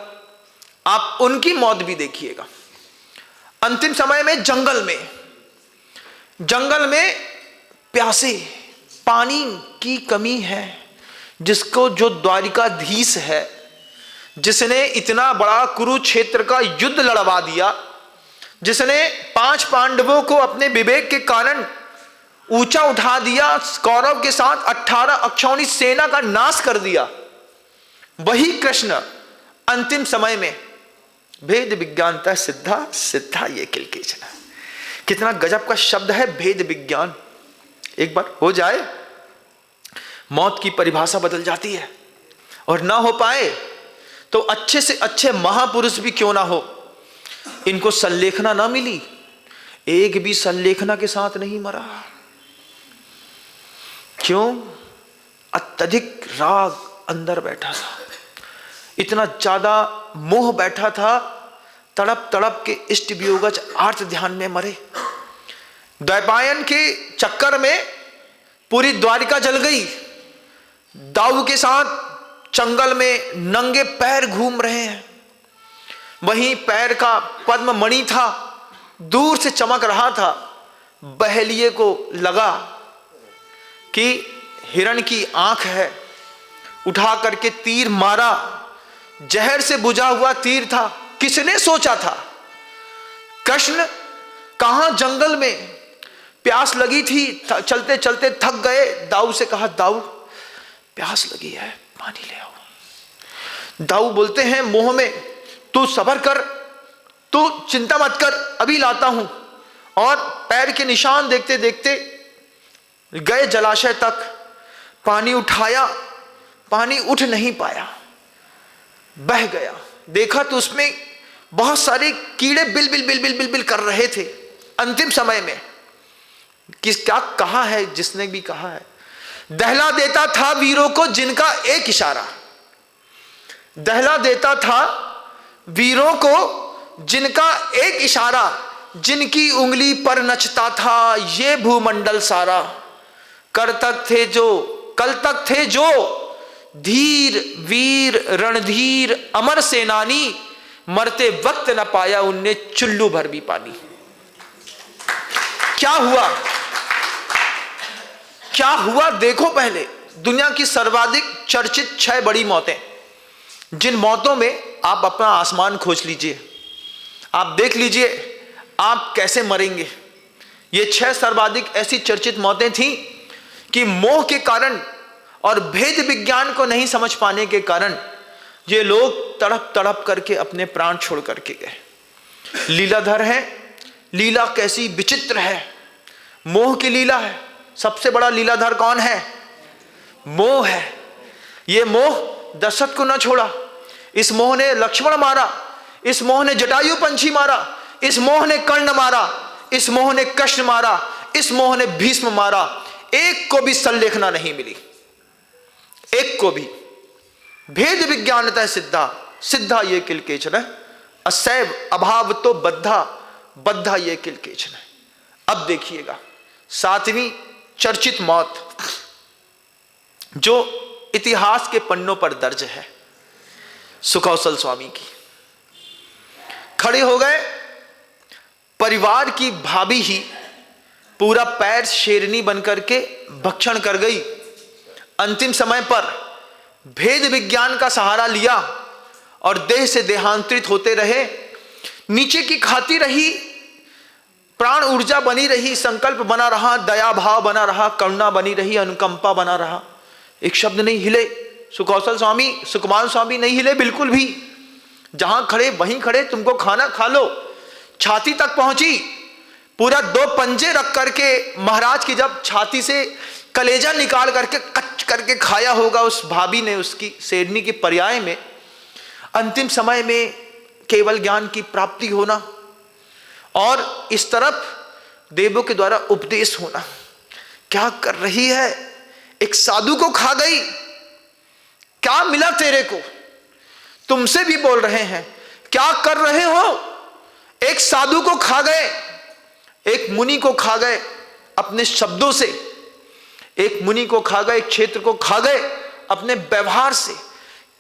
S1: आप उनकी मौत भी देखिएगा। अंतिम समय में जंगल में प्यासे, पानी की कमी है, जिसको जो द्वारिकाधीश है, जिसने इतना बड़ा कुरुक्षेत्र का युद्ध लड़वा दिया, जिसने 5 पांडवों को अपने विवेक के कारण ऊंचा उठा दिया, कौरव के साथ 18 अक्षौणी सेना का नाश कर दिया, वही कृष्ण अंतिम समय में भेद विज्ञानता सिद्धा सिद्धा ये किलकेचना। कितना गजब का शब्द है भेद विज्ञान। एक बार हो जाए मौत की परिभाषा बदल जाती है। और ना हो पाए तो अच्छे से अच्छे महापुरुष भी क्यों ना हो, इनको संलेखना ना मिली, एक भी संलेखना के साथ नहीं मरा। क्यों? अत्यधिक राग अंदर बैठा था, इतना ज्यादा मोह बैठा था, तड़प तड़प के इष्ट वियोगज आर्त ध्यान में मरे। द्वैपायन के चक्कर में पूरी द्वारिका जल गई। दाऊ के साथ जंगल में नंगे पैर घूम रहे हैं। वहीं पैर का पद्म मणि था, दूर से चमक रहा था। बहेलिए को लगा कि हिरण की आंख है, उठा करके तीर मारा। जहर से बुझा हुआ तीर था। किसने सोचा था? कृष्ण कहां जंगल में प्यास लगी थी, चलते चलते थक गए। दाऊ से कहा, दाऊ प्यास लगी है, पानी ले आओ। दाऊ बोलते हैं मोह में, तू सब्र कर, तू चिंता मत कर, अभी लाता हूं। और पैर के निशान देखते देखते गए जलाशय तक, पानी उठाया, पानी उठ नहीं पाया, बह गया। देखा तो उसमें बहुत सारे कीड़े bill bill bill bill bill bill कर रहे थे। अंतिम समय में क्या कहा है, जिसने भी कहा है, दहला देता था वीरों को जिनका एक इशारा, दहला देता था वीरों को जिनका एक इशारा, जिनकी उंगली पर नचता था ये भूमंडल सारा। कल तक थे जो धीर वीर रणधीर अमर सेनानी, मरते वक्त न पाया उनने चुल्लू भर भी पानी। क्या हुआ? क्या हुआ देखो पहले। दुनिया की सर्वाधिक चर्चित 6 बड़ी मौतें, जिन मौतों में आप अपना आसमान खोज लीजिए, आप देख लीजिए आप कैसे मरेंगे। ये 6 सर्वाधिक ऐसी चर्चित मौतें थीं कि मोह के कारण और भेद विज्ञान को नहीं समझ पाने के कारण ये लोग तड़प तड़प करके अपने प्राण छोड़ करके गए। लीलाधर है, लीला कैसी विचित्र है, मोह की लीला है। सबसे बड़ा लीलाधर कौन है? मोह है। ये मोह दशरथ को न छोड़ा, इस मोह ने लक्ष्मण मारा, इस मोह ने जटायु पंछी मारा, इस मोह ने कर्ण मारा, इस मोह ने कृष्ण मारा, इस मोह ने भीष्म मारा। एक को भी सल्लेखना नहीं मिली, एक को भी। भेद विज्ञानतः सिद्धा, सिद्धा ये किल केचन, असैव अभाव तो बद्धा, बद्धा ये किल केचन। अब देखिएगा 7वीं चर्चित मौत जो इतिहास के पन्नों पर दर्ज है, सुकौशल स्वामी की। खड़े हो गए, परिवार की भाभी ही पूरा पैर शेरनी बनकर के भक्षण कर गई। अंतिम समय पर भेद विज्ञान का सहारा लिया और देह से देहांतरित होते रहे। नीचे की खाती रही, प्राण ऊर्जा बनी रही, संकल्प बना रहा, दया भाव बना रहा, करुणा बनी रही, अनुकंपा बना रहा। एक शब्द नहीं हिले। सुकौशल स्वामी, सुकुमार स्वामी नहीं हिले बिल्कुल भी। जहां खड़े वहीं खड़े, तुमको खाना खा लो। छाती तक पहुंची, पूरा 2 पंजे रख करके महाराज की जब छाती से कलेजा निकाल करके कच करके खाया होगा उस भाभी ने, उसकी शेरनी के पर्याय में। अंतिम समय में केवल ज्ञान की प्राप्ति होना और इस तरफ देवों के द्वारा उपदेश होना। क्या कर रही है? एक साधु को खा गई। क्या मिला तेरे को? तुमसे भी बोल रहे हैं, क्या कर रहे हो? एक साधु को खा गए, एक मुनि को खा गए अपने शब्दों से, एक मुनि को खा गए, एक क्षेत्र को खा गए अपने व्यवहार से।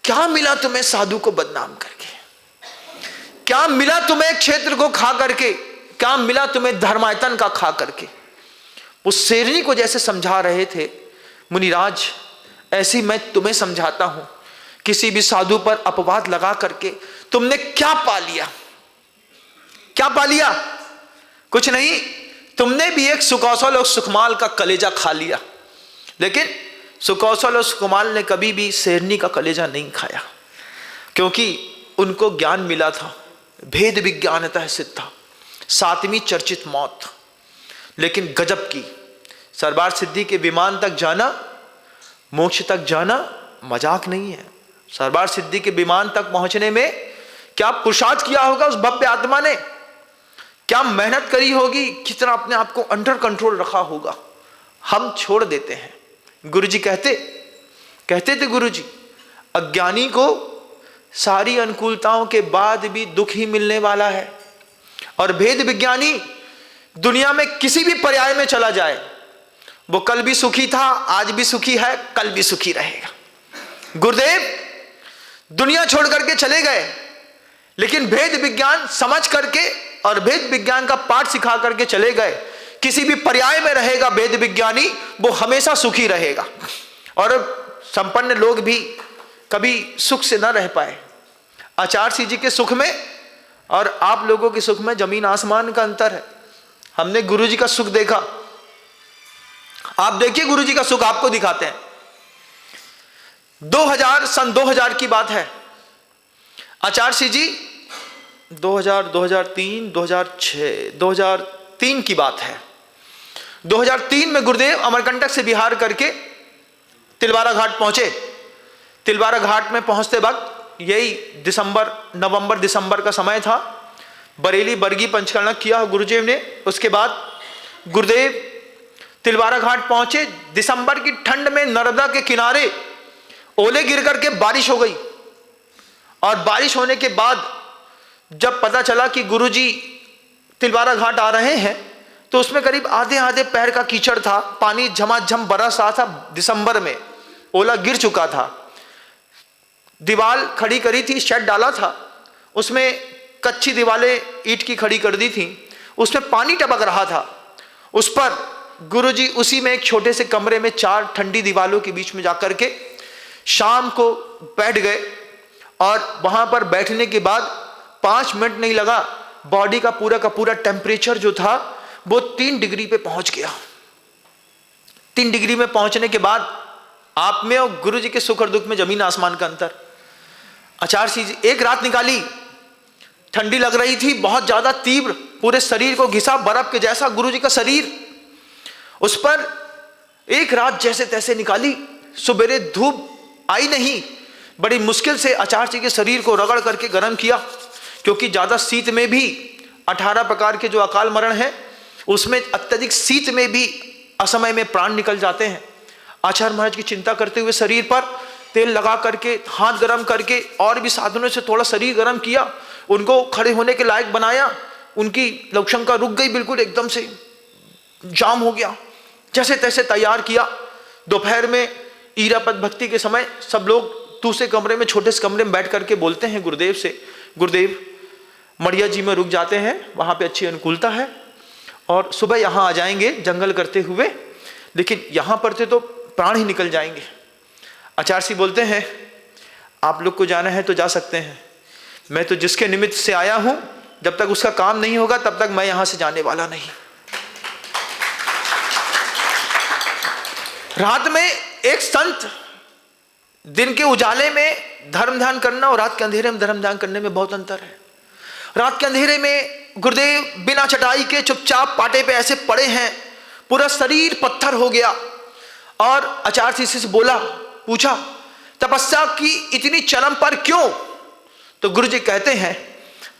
S1: क्या मिला तुम्हें साधु को बदनाम करके? क्या मिला तुम्हें क्षेत्र को खा करके? क्या मिला तुम्हें धर्मायतन का खा करके? वो शेरनी को जैसे समझा रहे थे मुनिराज, ऐसे मैं तुम्हें समझाता हूं। किसी भी साधु पर अपवाद लगा करके तुमने क्या पा लिया? क्या पा लिया? कुछ नहीं। तुमने भी एक सुकौशल और सुकमाल का कलेजा खा लिया, लेकिन सुकौशल और सुकमाल ने कभी भी शेरनी का कलेजा नहीं खाया, क्योंकि उनको ज्ञान मिला था। भेद विज्ञानतः सिद्धा, 7वीं चर्चित मौत। लेकिन गजब की, सरबार सिद्धि के विमान तक जाना, मोक्ष तक जाना मजाक नहीं है। सरबार सिद्धि के विमान तक पहुंचने में क्या पुरुषार्थ किया होगा उस भव्य आत्मा ने, क्या मेहनत करी होगी, कितना अपने आप को अंडर कंट्रोल रखा होगा। हम छोड़ देते हैं। गुरुजी कहते थे गुरुजी, अज्ञानी को सारी अनुकूलताओं के बाद भी दुख ही मिलने वाला है, और भेद विज्ञानी दुनिया में किसी भी पर्याय में चला जाए, वो कल भी सुखी था, आज भी सुखी है, कल भी सुखी रहेगा। गुरुदेव दुनिया छोड़ करके चले गए, लेकिन भेद विज्ञान समझ करके और भेद विज्ञान का पाठ सिखा करके चले गए। किसी भी पर्याय में रहेगा भेद विज्ञानी, वो हमेशा सुखी रहेगा। और संपन्न लोग भी कभी सुख से न रह पाए। आचार्य जी के सुख में और आप लोगों के सुख में जमीन आसमान का अंतर है। हमने गुरुजी का सुख देखा, आप देखिए गुरुजी का सुख आपको दिखाते हैं। सन 2000 की बात है। आचार्य जी 2000, 2003, 2006, 2003 की बात है। 2003 में गुरुदेव अमरकंटक से बिहार करके तिलवारा घाट पहुंचे। तिलवारा घाट में पहुंचते वक्त यही नवंबर दिसंबर का समय था। बरेली बरगी पंचकर्णक किया गुरुदेव ने। उसके बाद गुरुदेव तिलवारा घाट पहुंचे। दिसंबर की ठंड में नर्मदा के किनारे ओले गिर करके बारिश हो गई, और बारिश होने के बाद जब पता चला कि गुरुजी तिलवारा घाट आ रहे हैं, तो उसमें करीब आधे पैर का कीचड़ था। पानी झमाझम बरस रहा था। दिसंबर में ओला गिर चुका था। दीवार खड़ी करी थी, शेड डाला था, उसमें कच्ची दीवारें ईंट की खड़ी कर दी थी, उसमें पानी टपक रहा था। उस पर गुरुजी उसी में एक छोटे से कमरे में 4 ठंडी दीवारों के बीच में जाकर के शाम को बैठ गए, और वहां पर बैठने के बाद 5 मिनट नहीं लगा, बॉडी का पूरा टेम्परेचर जो था वो 3 डिग्री पे पहुंच गया। 3 डिग्री में पहुंचने के बाद आप में और गुरु जी के सुख और दुख में जमीन आसमान का अंतर। आचार्य जी एक रात निकाली, ठंडी लग रही थी बहुत ज्यादा तीव्र, पूरे शरीर को घिसा, बर्फ के जैसा गुरु जी का शरीर, उस पर एक रात जैसे तैसे निकाली। सुबेरे धूप आई नहीं, बड़ी मुश्किल से आचार्य जी के शरीर को रगड़ करके गर्म किया, क्योंकि ज्यादा शीत में भी 18 प्रकार के जो अकाल मरण है उसमें अत्यधिक शीत में भी असमय में प्राण निकल जाते हैं। आचार्य महाराज की चिंता करते हुए शरीर पर तेल लगा करके, हाथ गर्म करके और भी साधनों से थोड़ा शरीर गर्म किया, उनको खड़े होने के लायक बनाया। उनकी लवशंका रुक गई, बिल्कुल एकदम से जाम हो गया, जैसे तैसे तैयार किया। दोपहर में ईरापद भक्ति के समय सब लोग दूसरे कमरे में, छोटे से कमरे में बैठ करके बोलते हैं गुरुदेव से, गुरुदेव मड़िया जी में रुक जाते हैं, वहां पे अच्छी अनुकूलता है और सुबह यहां आ जाएंगे जंगल करते हुए, लेकिन यहां पर थे तो प्राण ही निकल जाएंगे। आचार्य जी बोलते हैं आप लोग को जाना है तो जा सकते हैं, मैं तो जिसके निमित्त से आया हूं, जब तक उसका काम नहीं होगा तब तक मैं यहां से जाने वाला नहीं। रात में एक संत, दिन के उजाले में धर्म ध्यान करना और रात के अंधेरे में धर्म ध्यान करने में बहुत अंतर है। रात के अंधेरे में गुरुदेव बिना चटाई के चुपचाप पाटे पे ऐसे पड़े हैं, पूरा शरीर पत्थर हो गया। और आचार्य जी से बोला, पूछा तपस्या की इतनी चरम पर क्यों? तो गुरु जी कहते हैं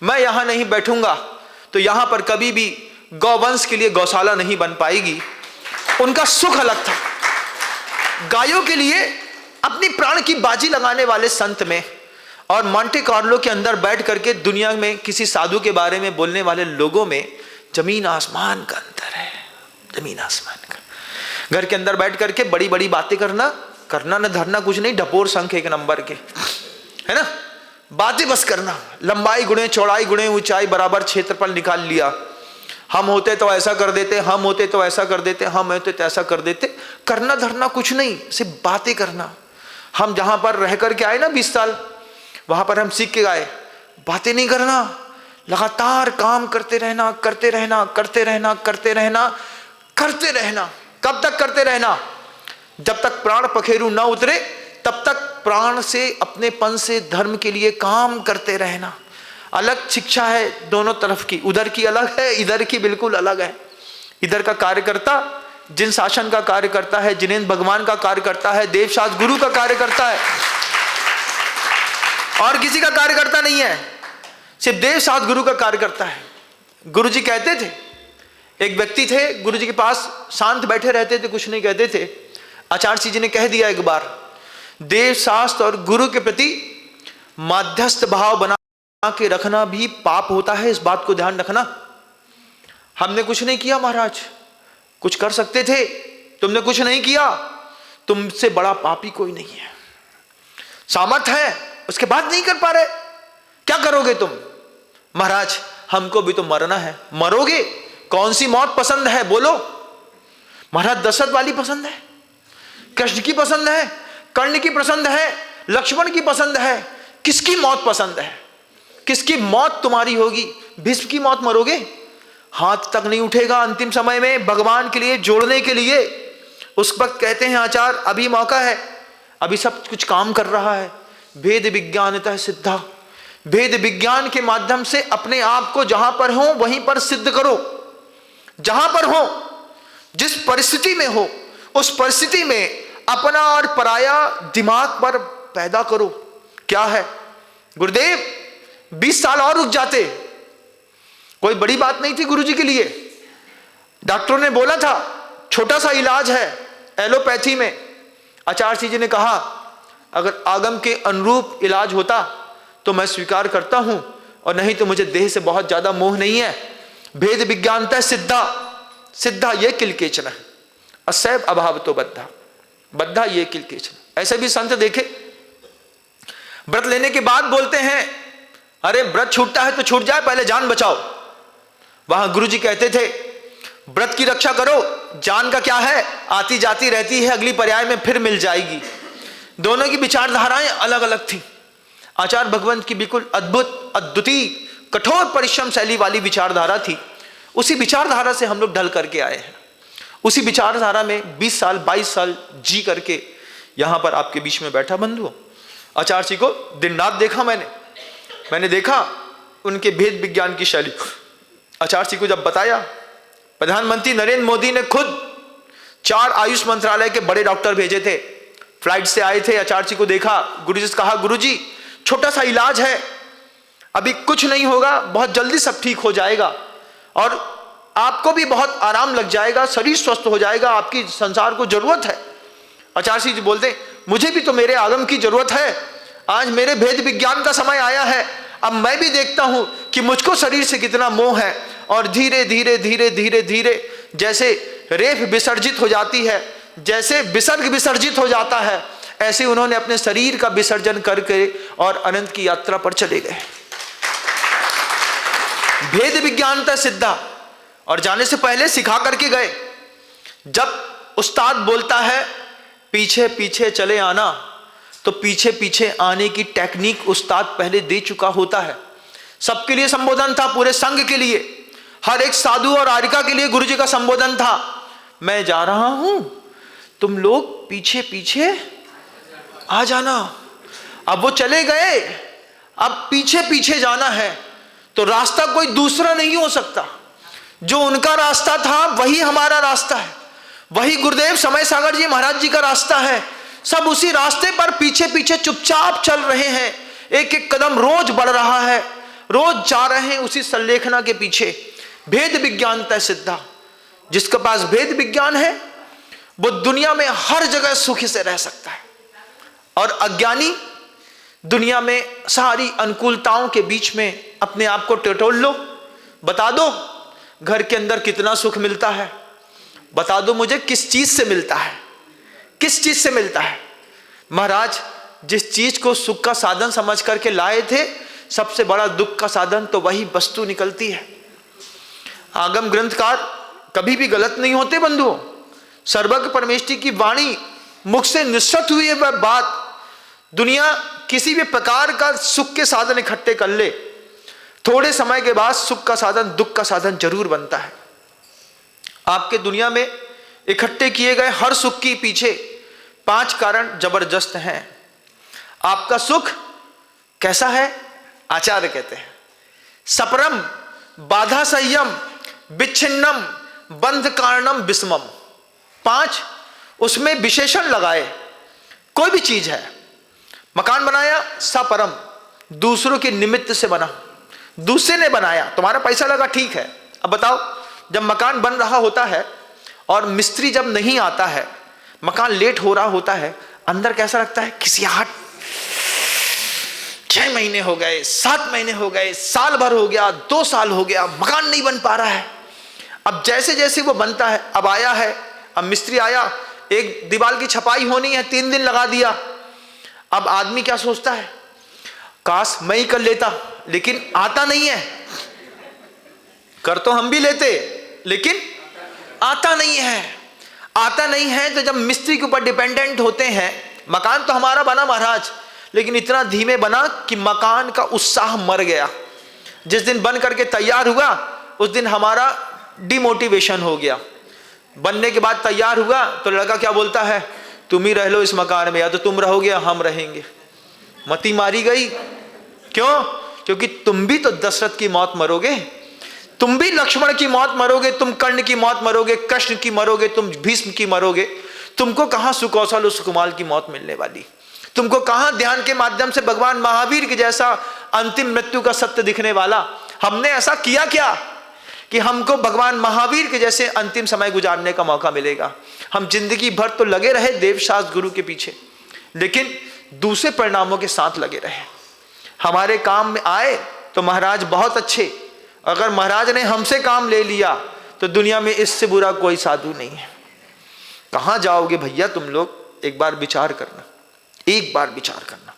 S1: मैं यहां नहीं बैठूंगा तो यहां पर कभी भी गौवंश के लिए गौशाला नहीं बन पाएगी। उनका सुख अलग था। गायों के लिए अपनी प्राण की बाजी लगाने वाले संत में और मॉन्टे कार्लो के अंदर बैठ करके दुनिया में किसी साधु के बारे में बोलने वाले लोगों में जमीन आसमान का अंतर है, जमीन आसमान का। घर के अंदर बैठ करके बड़ी बड़ी बातें करना न धरना कुछ नहीं, ढपोर संख एक नंबर के, है ना, बातें बस करना, लंबाई गुणे चौड़ाई गुणे ऊंचाई बराबर क्षेत्रफल निकाल लिया। हम होते तो ऐसा कर देते, हम होते तो ऐसा कर देते, हम होते तो ऐसा कर देते, करना धरना कुछ नहीं, सिर्फ बातें करना। हम जहां पर रह करके आए ना 20 साल, वहां पर हम सीख के आए, बातें नहीं करना, लगातार काम करते रहना, करते रहना, करते रहना, करते रहना, करते रहना। कब तक करते रहना? जब तक प्राण पखेरु ना उतरे तब तक प्राण से, अपनेपन से धर्म के लिए काम करते रहना। अलग शिक्षा है दोनों तरफ की, उधर की अलग है, इधर की बिल्कुल अलग है। इधर का कार्यकर्ता जिन शासन का कार्य करता है, जिनेंद्र भगवान का कार्य करता है, देवशास्त्र गुरु का कार्य करता है, और किसी का कार्य करता नहीं है, सिर्फ देवशास्त्र गुरु का कार्य करता है। गुरु जी कहते थे, एक व्यक्ति थे गुरु जी के पास, शांत बैठे रहते थे, कुछ नहीं कहते थे। आचार्य जी ने कह दिया एक बार, देवशास्त्र और गुरु के प्रति मध्यस्थ भाव बना के रखना भी पाप होता है, इस बात को ध्यान रखना। हमने कुछ नहीं किया महाराज, कुछ कर सकते थे, तुमने कुछ नहीं किया, तुमसे बड़ा पापी कोई नहीं है। सामर्थ्य है उसके बाद नहीं कर पा रहे, क्या करोगे तुम? महाराज हमको भी तो मरना है। मरोगे? कौन सी मौत पसंद है बोलो? महाराज दशरथ वाली पसंद है, कृष्ण की पसंद है, कर्ण की पसंद है, लक्ष्मण की पसंद है, किसकी मौत पसंद है? किसकी मौत तुम्हारी होगी? भीष्म की मौत मरोगे? हाथ तक नहीं उठेगा अंतिम समय में भगवान के लिए जोड़ने के लिए। उस वक्त कहते हैं आचार्य अभी मौका है, अभी सब कुछ काम कर रहा है। भेद विज्ञानतः सिद्धा, भेद विज्ञान के माध्यम से अपने आप को जहां पर हो वहीं पर सिद्ध करो। जहां पर हो, जिस परिस्थिति में हो, उस परिस्थिति में अपना और पराया दिमाग पर पैदा करो। क्या है गुरुदेव 20 साल और रुक जाते, कोई बड़ी बात नहीं थी गुरुजी के लिए। डॉक्टरों ने बोला था छोटा सा इलाज है एलोपैथी में। आचार्य जी ने कहा अगर आगम के अनुरूप इलाज होता तो मैं स्वीकार करता हूं, और नहीं तो मुझे देह से बहुत ज्यादा मोह नहीं है। भेद विज्ञानतः सिद्धा, सिद्धा ये किलकेचन है, असैव अभाव तो बद्धा, बद्धा ये किलकेचन। ऐसे भी संत देखे व्रत लेने के बाद बोलते हैं अरे व्रत छूटता है तो छूट जाए, पहले जान बचाओ। वहां गुरुजी कहते थे व्रत की रक्षा करो, जान का क्या है, आती जाती रहती है, अगली पर्याय में फिर मिल जाएगी। दोनों की विचारधाराएं अलग अलग थी। आचार्य भगवंत की बिल्कुल अद्भुत, अद्वितीय, कठोर परिश्रम शैली वाली विचारधारा थी। उसी विचारधारा से हम लोग ढल करके आए हैं। उसी विचारधारा में 20 साल 22 साल जी करके यहां पर आपके बीच में बैठा बंधुओं, आचार्य जी को दिन रात देखा मैंने देखा उनके भेद विज्ञान की शैली। आचार्य जी को जब बताया, प्रधानमंत्री नरेंद्र मोदी ने खुद 4 आयुष मंत्रालय के बड़े डॉक्टर भेजे थे, फ्लाइट से आए थे, आचार्य जी को देखा, गुरुजी से कहा गुरुजी छोटा सा इलाज है, अभी कुछ नहीं होगा, बहुत जल्दी सब ठीक हो जाएगा और आपको भी बहुत आराम लग जाएगा, शरीर स्वस्थ हो जाएगा, आपकी संसार को जरूरत है। आचार्य जी बोलते मुझे भी तो मेरे आगम की जरूरत है, आज मेरे भेद विज्ञान का समय आया है, अब मैं भी देखता हूं कि मुझको शरीर से कितना मोह है। और धीरे धीरे धीरे धीरे धीरे जैसे रेफ विसर्जित हो जाती है, जैसे विसर्ग विसर्जित हो जाता है, ऐसे उन्होंने अपने शरीर का विसर्जन करके और अनंत की यात्रा पर चले गए। भेद विज्ञानता सिद्धा, और जाने से पहले सिखा करके गए। जब उस्ताद बोलता है पीछे पीछे चले आना, तो पीछे पीछे आने की टेक्निक उस्ताद पहले दे चुका होता है। सबके लिए संबोधन था, पूरे संघ के लिए, हर एक साधु और आरिका के लिए गुरुजी का संबोधन था, मैं जा रहा हूं, तुम लोग पीछे पीछे आ जाना। अब वो चले गए, अब पीछे पीछे जाना है, तो रास्ता कोई दूसरा नहीं हो सकता। जो उनका रास्ता था वही हमारा रास्ता है, वही गुरुदेव समय सागर जी महाराज जी का रास्ता है। सब उसी रास्ते पर पीछे पीछे चुपचाप चल रहे हैं, एक एक कदम रोज बढ़ रहा है, रोज जा रहे हैं उसी संलेखना के पीछे। भेद विज्ञान तय सिद्धा, जिसके पास भेद विज्ञान है वो दुनिया में हर जगह सुखी से रह सकता है, और अज्ञानी दुनिया में सारी अनुकूलताओं के बीच में अपने आप को टटोल लो। बता दो घर के अंदर कितना सुख मिलता है, बता दो मुझे किस चीज से मिलता है, किस चीज से मिलता है। महाराज जिस चीज को सुख का साधन समझ करके लाए थे, सबसे बड़ा दुख का साधन तो वही वस्तु निकलती है। आगम ग्रंथकार कभी भी गलत नहीं होते बंधुओं। सर्वज्ञ परमेष्ठी की वाणी मुख से निश्चित हुई है वह बात, दुनिया किसी भी प्रकार का सुख के साधन इकट्ठे कर ले, थोड़े समय के बाद सुख का साधन दुख का साधन जरूर बनता है। आपके दुनिया में इकट्ठे किए गए हर सुख के पीछे 5 कारण जबरदस्त हैं। आपका सुख कैसा है? आचार्य कहते हैं सपरम बाधा संयम विच्छिन्नम बंध कारणम विषमम। 5 उसमें विशेषण लगाए। कोई भी चीज है, मकान बनाया सपरम, दूसरों के निमित्त से बना, दूसरे ने बनाया, तुम्हारा पैसा लगा ठीक है। अब बताओ जब मकान बन रहा होता है और मिस्त्री जब नहीं आता है, मकान लेट हो रहा होता है, अंदर कैसा लगता है? खिसियाहट। 6 महीने हो गए, 7 महीने हो गए, साल भर हो गया, 2 साल हो गया, मकान नहीं बन पा रहा है। अब जैसे जैसे वो बनता है, अब आया है, अब मिस्त्री आया, एक दीवार की छपाई होनी है, 3 दिन लगा दिया। अब आदमी क्या सोचता है? काश मैं ही कर लेता, लेकिन आता नहीं है। कर तो हम भी लेते, लेकिन आता नहीं है। आता नहीं है तो जब मिस्त्री के ऊपर डिपेंडेंट होते हैं, मकान तो हमारा बना महाराज, लेकिन इतना धीमे बना कि मकान का उत्साह मर गया। जिस दिन बन करके तैयार हुआ उस दिन हमारा डिमोटिवेशन हो गया। बनने के बाद तैयार हुआ तो लड़का क्या बोलता है? तुम ही रह लो इस मकान में, या तो तुम रहोगे या हम रहेंगे। मती मारी गई। क्यों? क्योंकि तुम भी तो दशरथ की मौत मरोगे, तुम भी लक्ष्मण की मौत मरोगे, तुम कर्ण की मौत मरोगे, कृष्ण की मरोगे, तुम भीष्म की मरोगे। तुमको कहां सुकौशल और सुकुमाल की मौत मिलने वाली? तुमको कहां ध्यान के माध्यम से भगवान महावीर के जैसा अंतिम मृत्यु का सत्य दिखने वाला? हमने ऐसा किया क्या कि हमको भगवान महावीर के जैसे अंतिम समय गुजारने का मौका मिलेगा? हम जिंदगी भर तो लगे रहे देवशास्त्र गुरु के पीछे, लेकिन दूसरे परिणामों के साथ लगे रहे। हमारे काम में आए तो महाराज बहुत अच्छे, अगर महाराज ने हमसे काम ले लिया तो दुनिया में इससे बुरा कोई साधु नहीं है। कहां जाओगे भैया तुम लोग? एक बार विचार करना, एक बार विचार करना।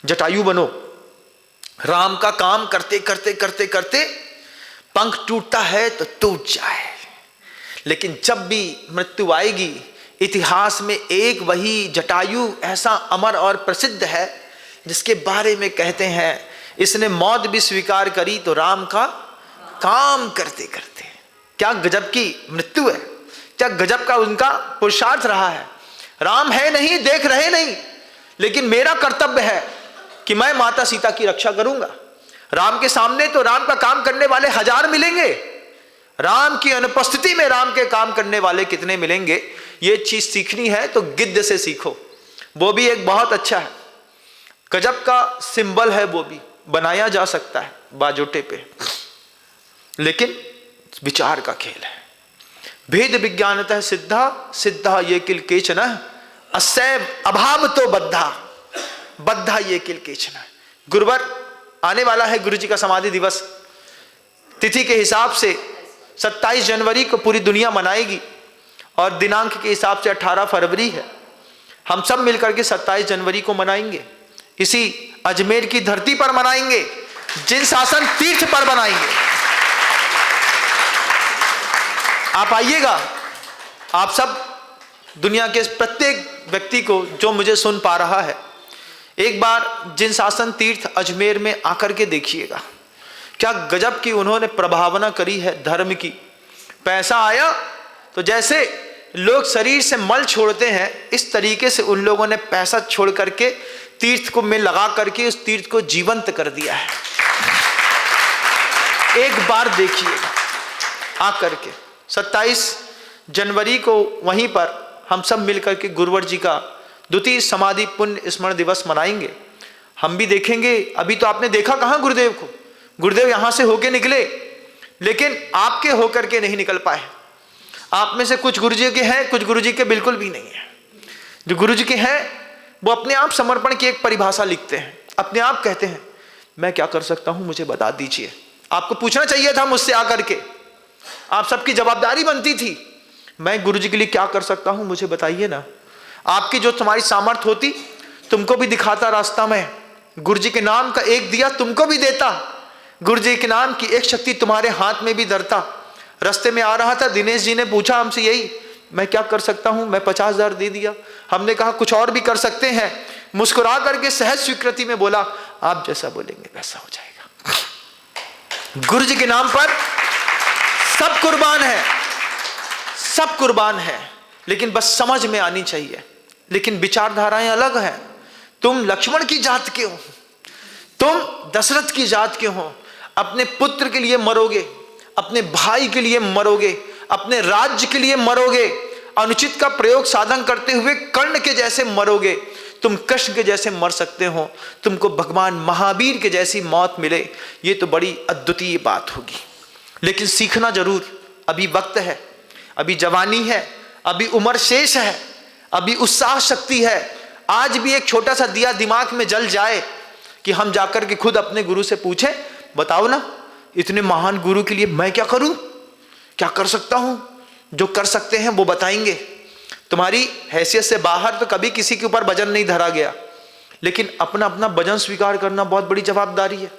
S1: जटायु बनो, राम का काम करते करते करते करते पंख टूटता है तो टूट जाए, लेकिन जब भी मृत्यु आएगी, इतिहास में एक वही जटायु ऐसा अमर और प्रसिद्ध है जिसके बारे में कहते हैं इसने मौत भी स्वीकार करी तो राम का काम करते करते। क्या गजब की मृत्यु है, क्या गजब का उनका पुरुषार्थ रहा है। राम है नहीं, देख रहे नहीं, लेकिन मेरा कर्तव्य है कि मैं माता सीता की रक्षा करूंगा। राम के सामने तो राम का काम करने वाले 1000 मिलेंगे, राम की अनुपस्थिति में राम के काम करने वाले कितने मिलेंगे। ये चीज सीखनी है तो गिद्ध से सीखो, वो भी एक बहुत अच्छा है, गजब का सिंबल है, वो भी बनाया जा सकता है बाजोटे पे, लेकिन विचार का खेल है। भेद विज्ञानतः सिद्धा सिद्धा ये किल केचन असैव अभाव तो बद्धा बद्धा ये किल केचन। गुरुवर आने वाला है, गुरु जी का समाधि दिवस। तिथि के हिसाब से 27 जनवरी को पूरी दुनिया मनाएगी और दिनांक के हिसाब से 18 फरवरी है। हम सब मिलकर के 27 जनवरी को मनाएंगे, इसी अजमेर की धरती पर मनाएंगे, जिन शासन तीर्थ पर मनाएंगे। आप आइएगा, आप सब दुनिया के प्रत्येक व्यक्ति को जो मुझे सुन पा रहा है, एक बार जिन शासन तीर्थ अजमेर में आकर के देखिएगा, क्या गजब की उन्होंने प्रभावना करी है धर्म की। पैसा आया तो जैसे लोग शरीर से मल छोड़ते हैं, इस तरीके से उन लोगों ने पैसा छोड़ करके तीर्थ को में लगा करके उस तीर्थ को जीवंत कर दिया है। एक बार देखिएगा आकर के। 27 जनवरी को वहीं पर हम सब मिलकर के गुरुवर जी का द्वितीय समाधि पुण्य स्मरण दिवस मनाएंगे। हम भी देखेंगे, अभी तो आपने देखा कहाँ गुरुदेव को, गुरुदेव यहां से होके निकले, लेकिन आपके होकर के नहीं निकल पाए। आप में से कुछ गुरुजी के हैं, कुछ गुरुजी के बिल्कुल भी नहीं है। जो गुरुजी के हैं वो अपने आप समर्पण की एक परिभाषा लिखते हैं, अपने आप कहते हैं मैं क्या कर सकता हूं, मुझे बता दीजिए। आपको पूछना चाहिए था मुझसे आकर के, आप सबकी जवाबदारी बनती थी, मैं गुरुजी के लिए क्या कर सकता हूं, मुझे बताइए ना। आपकी जो तुम्हारी सामर्थ्य होती तुमको भी दिखाता रास्ता में, गुरुजी के नाम का एक दिया तुमको भी देता, गुरुजी के नाम की एक शक्ति तुम्हारे हाथ में भी धरता। रास्ते में आ रहा था, दिनेश जी ने पूछा हमसे यही, मैं क्या कर सकता हूं, मैं 50,000 दे दिया। हमने कहा कुछ और भी कर सकते हैं, मुस्कुरा करके सहज स्वीकृति में बोला आप जैसा बोलेंगे वैसा हो जाएगा। गुरुजी के नाम पर सब कुर्बान है, सब कुर्बान है, लेकिन बस समझ में आनी चाहिए। लेकिन विचारधाराएं अलग हैं। तुम लक्ष्मण की जात के हो, तुम दशरथ की जात के हो, अपने पुत्र के लिए मरोगे, अपने भाई के लिए मरोगे, अपने राज्य के लिए मरोगे, अनुचित का प्रयोग साधन करते हुए कर्ण के जैसे मरोगे। तुम कृष्ण के जैसे मर सकते हो, तुमको भगवान महावीर के जैसी मौत मिले, ये तो बड़ी अद्वितीय बात होगी। लेकिन सीखना जरूर, अभी वक्त है, अभी जवानी है, अभी उम्र शेष है, अभी उत्साह शक्ति है। आज भी एक छोटा सा दिया दिमाग में जल जाए कि हम जाकर के खुद अपने गुरु से पूछें, बताओ ना इतने महान गुरु के लिए मैं क्या करूं, क्या कर सकता हूं। जो कर सकते हैं वो बताएंगे। तुम्हारी हैसियत से बाहर तो कभी किसी के ऊपर वजन नहीं धरा गया, लेकिन अपना अपना वजन स्वीकार करना बहुत बड़ी जवाबदारी है।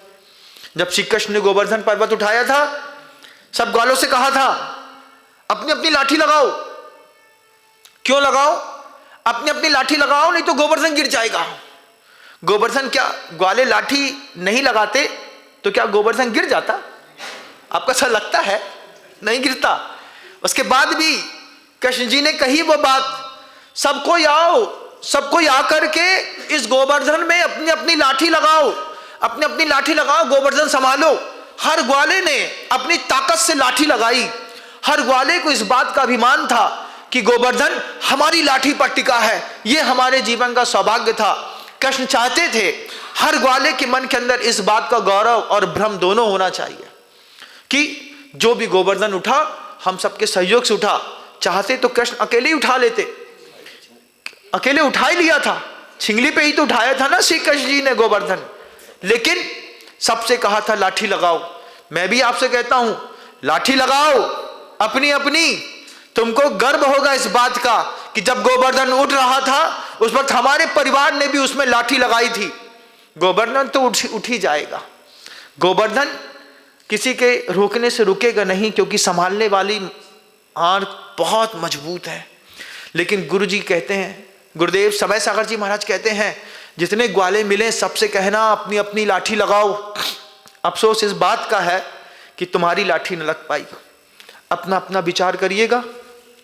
S1: जब श्री कृष्ण ने गोवर्धन पर्वत उठाया था, सब ग्वालों से कहा था अपनी अपनी लाठी लगाओ। क्यों लगाओ? अपनी अपनी लाठी लगाओ, नहीं तो गोवर्धन गिर जाएगा। गोवर्धन क्या ग्वाले लाठी नहीं लगाते तो क्या गोवर्धन गिर जाता? आपको ऐसा लगता है? नहीं गिरता। उसके बाद भी कृष्ण जी ने कही वो बात, सबको आओ, सबको आकर के इस गोवर्धन में अपनी अपनी लाठी लगाओ, अपनी अपनी लाठी लगाओ, गोवर्धन संभालो। हर ग्वाले ने अपनी ताकत से लाठी लगाई। हर ग्वाले को इस बात का अभिमान था कि गोवर्धन हमारी लाठी पर टिका है, ये हमारे जीवन का सौभाग्य था। कृष्ण चाहते थे हर ग्वाले के मन के अंदर इस बात का गौरव और भ्रम दोनों होना चाहिए कि जो भी गोवर्धन उठा हम सबके सहयोग से उठा। चाहते तो कृष्ण अकेले ही उठा लेते, अकेले उठा ही लिया था, छिंगली पे ही तो उठाया था ना श्री कृष्ण जी ने गोवर्धन। लेकिन सबसे कहा था लाठी लगाओ। मैं भी आपसे कहता हूं लाठी लगाओ अपनी अपनी। तुमको गर्व होगा इस बात का कि जब गोवर्धन उठ रहा था उस वक्त हमारे परिवार ने भी उसमें लाठी लगाई थी। गोवर्धन तो उठ ही जाएगा। गोवर्धन किसी के रोकने से रुकेगा नहीं, क्योंकि संभालने वाली आड़ बहुत मजबूत है। लेकिन गुरु जी कहते हैं, गुरुदेव समय सागर जी महाराज कहते हैं, जितने ग्वाले मिले सबसे कहना अपनी अपनी लाठी लगाओ। अफसोस इस बात का है कि तुम्हारी लाठी न लग पाई। अपना अपना विचार करिएगा।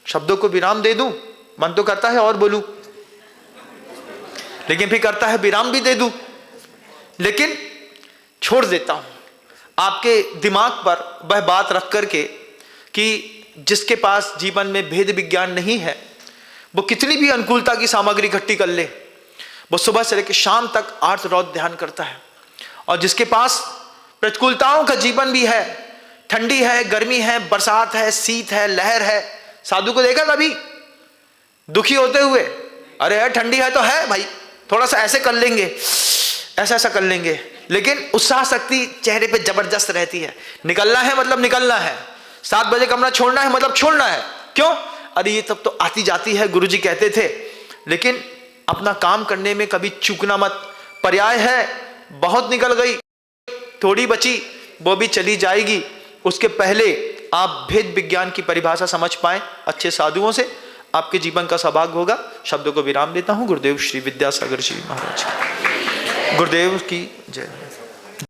S1: शब्दों को विराम दे दूं, मन तो करता है और बोलूं, लेकिन फिर करता है विराम भी दे दूं, लेकिन छोड़ देता हूं आपके दिमाग पर वह बात रख करके कि जिसके पास जीवन में भेद विज्ञान नहीं है, वो कितनी भी अनुकूलता की सामग्री इकट्ठी कर ले, वो सुबह से लेकर शाम तक आर्त रौद्र ध्यान करता है। और जिसके पास प्रतिकूलताओं का जीवन भी है, ठंडी है, गर्मी है, बरसात है, शीत है, लहर है, साधु को देखा कभी दुखी होते हुए? अरे यार ठंडी है तो है भाई, थोड़ा सा ऐसे कर लेंगे, ऐसा ऐसा कर लेंगे, लेकिन उत्साह शक्ति चेहरे पे जबरदस्त रहती है। निकलना है मतलब निकलना है, 7 बजे कमरा छोड़ना है मतलब छोड़ना है। क्यों? अरे ये तब तो आती जाती है, गुरुजी कहते थे, लेकिन अपना काम करने में कभी चूकना मत। पर्याय है, बहुत निकल गई, थोड़ी बची, वो भी चली जाएगी। उसके पहले आप भेद विज्ञान की परिभाषा समझ पाए अच्छे साधुओं से, आपके जीवन का सौभाग्य होगा। शब्दों को विराम देता हूं। गुरुदेव श्री विद्यासागर जी महाराज, गुरुदेव की जय।